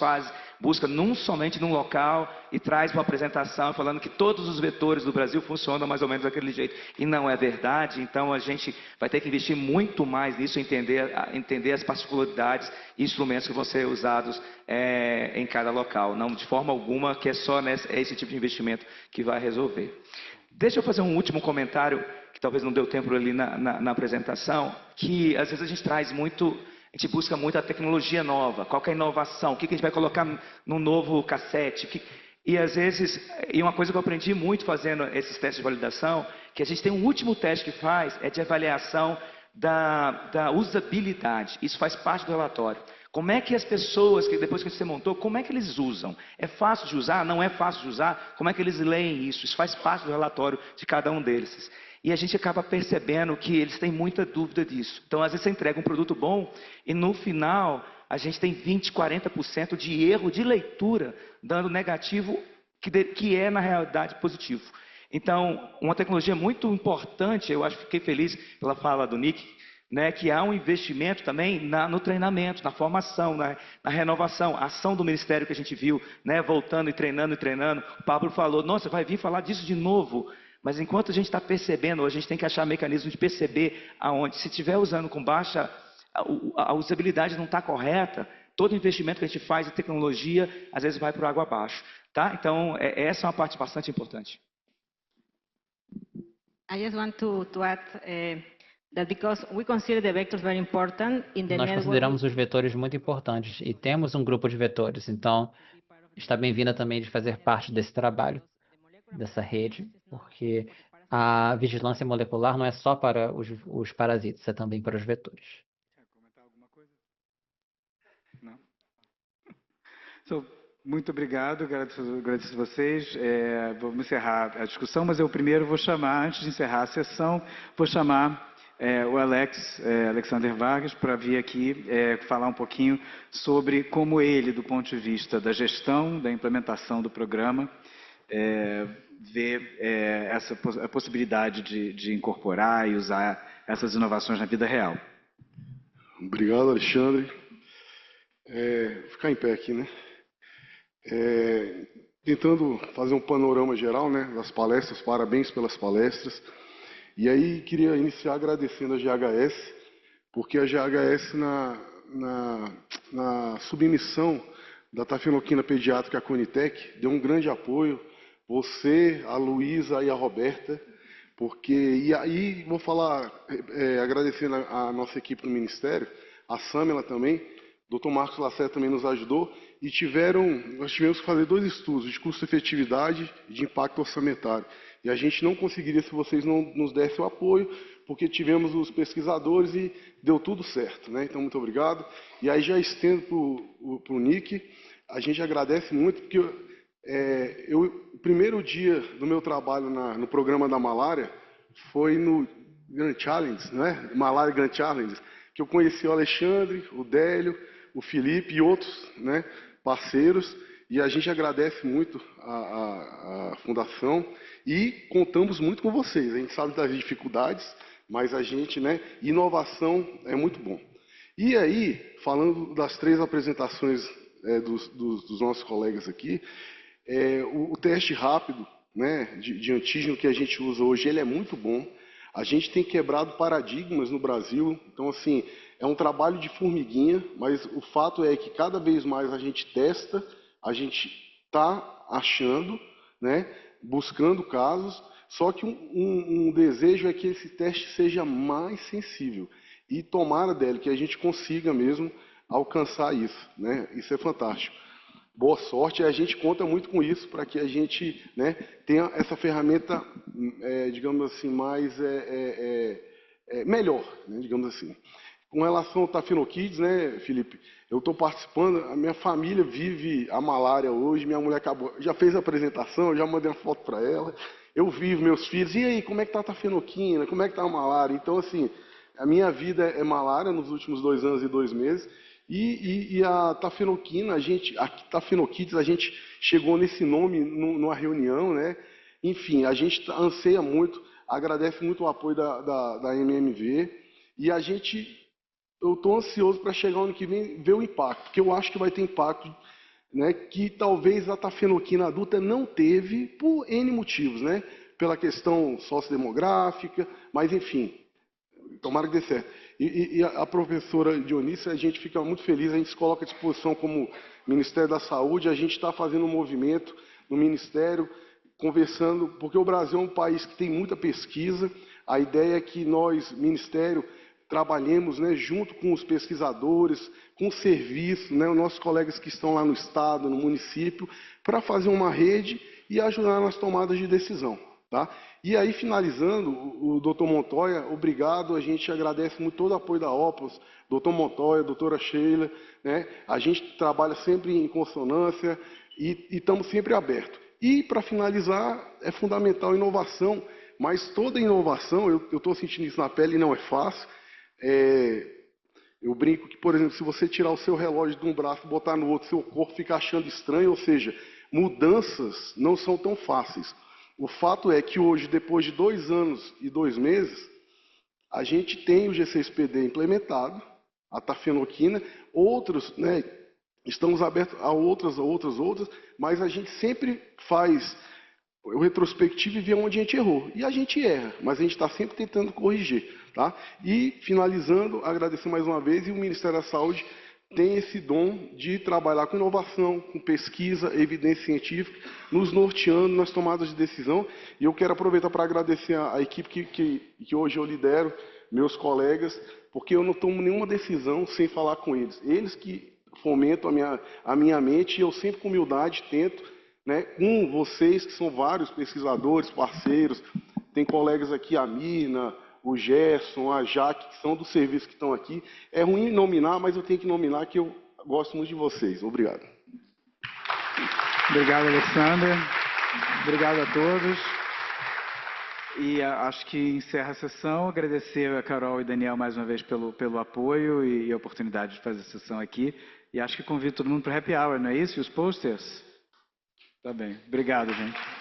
busca somente num local e traz uma apresentação falando que todos os vetores do Brasil funcionam mais ou menos daquele jeito. E não é verdade, então a gente vai ter que investir muito mais nisso, entender as particularidades e instrumentos que vão ser usados em cada local. Não de forma alguma que é só esse tipo de investimento que vai resolver. Deixa eu fazer um último comentário, que talvez não deu tempo ali na apresentação, que às vezes a gente busca muito a tecnologia nova, qual que é a inovação, o que a gente vai colocar no novo cassete. E às vezes, uma coisa que eu aprendi muito fazendo esses testes de validação, que a gente tem um último teste que faz, é de avaliação da usabilidade. Isso faz parte do relatório. Como é que as pessoas, que depois que você montou, como é que eles usam? É fácil de usar? Não é fácil de usar? Como é que eles leem isso? Isso faz parte do relatório de cada um deles. E a gente acaba percebendo que eles têm muita dúvida disso. Então, às vezes, você entrega um produto bom e, no final, a gente tem 20%, 40% de erro de leitura, dando negativo, que é, na realidade, positivo. Então, uma tecnologia muito importante, eu acho que fiquei feliz pela fala do Nick, né, que há um investimento também no treinamento, na formação, na renovação, a ação do Ministério que a gente viu, né, voltando e treinando. O Pablo falou, nossa, vai vir falar disso de novo. Mas enquanto a gente está percebendo, a gente tem que achar mecanismos de perceber aonde, se estiver usando com baixa, a usabilidade não está correta, todo investimento que a gente faz em tecnologia, às vezes vai por água abaixo. Tá? Então, essa é uma parte bastante importante. I just want to add that because we consider the vectors very important in the Nós network. consideramos os vetores muito importantes e temos um grupo de vetores, então está bem-vinda também de fazer parte desse trabalho, dessa rede, porque a vigilância molecular não é só para os parasitas, é também para os vetores. Quer comentar alguma coisa? Não? Muito obrigado, agradeço a vocês. Vamos encerrar a discussão, mas eu primeiro vou chamar, antes de encerrar a sessão, vou chamar o Alexander Vargas para vir aqui falar um pouquinho sobre como ele, do ponto de vista da gestão, da implementação do programa, vê a possibilidade de incorporar e usar essas inovações na vida real. Obrigado, Alexandre. Ficar em pé aqui, né? Tentando fazer um panorama geral, né, das palestras, parabéns pelas palestras. E aí queria iniciar agradecendo a GHS, porque a GHS na submissão da tafenoquina pediátrica à Conitec deu um grande apoio. Você, a Luísa e a Roberta, Porque, e aí, vou falar, agradecendo a nossa equipe do Ministério, a Samela também, o Dr. Marcos Lacerda também nos ajudou, e nós tivemos que fazer 2 estudos, de custo-efetividade e de impacto orçamentário. E a gente não conseguiria se vocês não nos dessem o apoio, porque tivemos os pesquisadores e deu tudo certo, né? Então, muito obrigado. E aí já estendo para o Nick, a gente agradece muito, porque o primeiro dia do meu trabalho no programa da malária foi no Grand Challenge, né? Malária Grand Challenge, que eu conheci o Alexandre, o Délio, o Felipe e outros, né, parceiros, e a gente agradece muito a Fundação e contamos muito com vocês. A gente sabe das dificuldades, mas a gente, né, inovação é muito bom. E aí, falando das 3 apresentações dos nossos colegas aqui, o teste rápido, né, de antígeno que a gente usa hoje, ele é muito bom. A gente tem quebrado paradigmas no Brasil, então assim, é um trabalho de formiguinha, mas o fato é que cada vez mais a gente testa, a gente está achando, né, buscando casos, só que um desejo é que esse teste seja mais sensível. E tomara, Délio, que a gente consiga mesmo alcançar isso, né? Isso é fantástico. Boa sorte, e a gente conta muito com isso para que a gente, né, tenha essa ferramenta, digamos assim, mais melhor, né, digamos assim. Com relação ao Tafenokids, né, Felipe, eu estou participando, a minha família vive a malária hoje, minha mulher já fez a apresentação, eu já mandei uma foto para ela, eu vivo, meus filhos, e aí, como é que está a tafenoquina, como é que está a malária? Então, assim, a minha vida é malária nos últimos 2 anos e 2 meses, e a tafenoquina, a Tafenokids, a gente chegou nesse nome numa reunião, né? Enfim, a gente anseia muito, agradece muito o apoio da MMV, e eu estou ansioso para chegar ano que vem ver o impacto, porque eu acho que vai ter impacto, né, que talvez a tafenoquina adulta não teve por N motivos, né? Pela questão sociodemográfica, mas enfim, tomara que dê certo. E a professora Dionísia, a gente fica muito feliz, a gente se coloca à disposição como Ministério da Saúde, a gente está fazendo um movimento no Ministério, conversando, porque o Brasil é um país que tem muita pesquisa, a ideia é que nós, Ministério, trabalhemos, né, junto com os pesquisadores, com o serviço, né, os nossos colegas que estão lá no Estado, no município, para fazer uma rede e ajudar nas tomadas de decisão. Tá? E aí, finalizando, o Dr. Montoya, obrigado, a gente agradece muito todo o apoio da OPAS, Dr. Montoya, doutora Sheila, né? A gente trabalha sempre em consonância e estamos sempre abertos. E, para finalizar, é fundamental a inovação, mas toda inovação, eu estou sentindo isso na pele e não é fácil. Eu brinco que, por exemplo, se você tirar o seu relógio de um braço e botar no outro, seu corpo fica achando estranho, ou seja, mudanças não são tão fáceis. O fato é que hoje, depois de 2 anos e 2 meses, a gente tem o G6PD implementado, a tafenoquina, outros, né, estamos abertos a outras, mas a gente sempre faz o retrospectivo e vê onde a gente errou. E a gente erra, mas a gente está sempre tentando corrigir. Tá? E, finalizando, agradecer mais uma vez, e o Ministério da Saúde tem esse dom de trabalhar com inovação, com pesquisa, evidência científica, nos norteando nas tomadas de decisão. E eu quero aproveitar para agradecer a equipe que hoje eu lidero, meus colegas, porque eu não tomo nenhuma decisão sem falar com eles. Eles que fomentam a minha mente, e eu sempre com humildade tento, né, com vocês, que são vários pesquisadores, parceiros, tem colegas aqui, a Mirna, o Gerson, a Jaque, que são do serviço que estão aqui. É ruim nominar, mas eu tenho que nominar que eu gosto muito de vocês. Obrigado. Obrigado, Alexander. Obrigado a todos. E acho que encerra a sessão. Agradecer a Carol e Daniel mais uma vez pelo apoio e a oportunidade de fazer a sessão aqui. E acho que convido todo mundo para o happy hour, não é isso? E os posters? Tá bem. Obrigado, gente.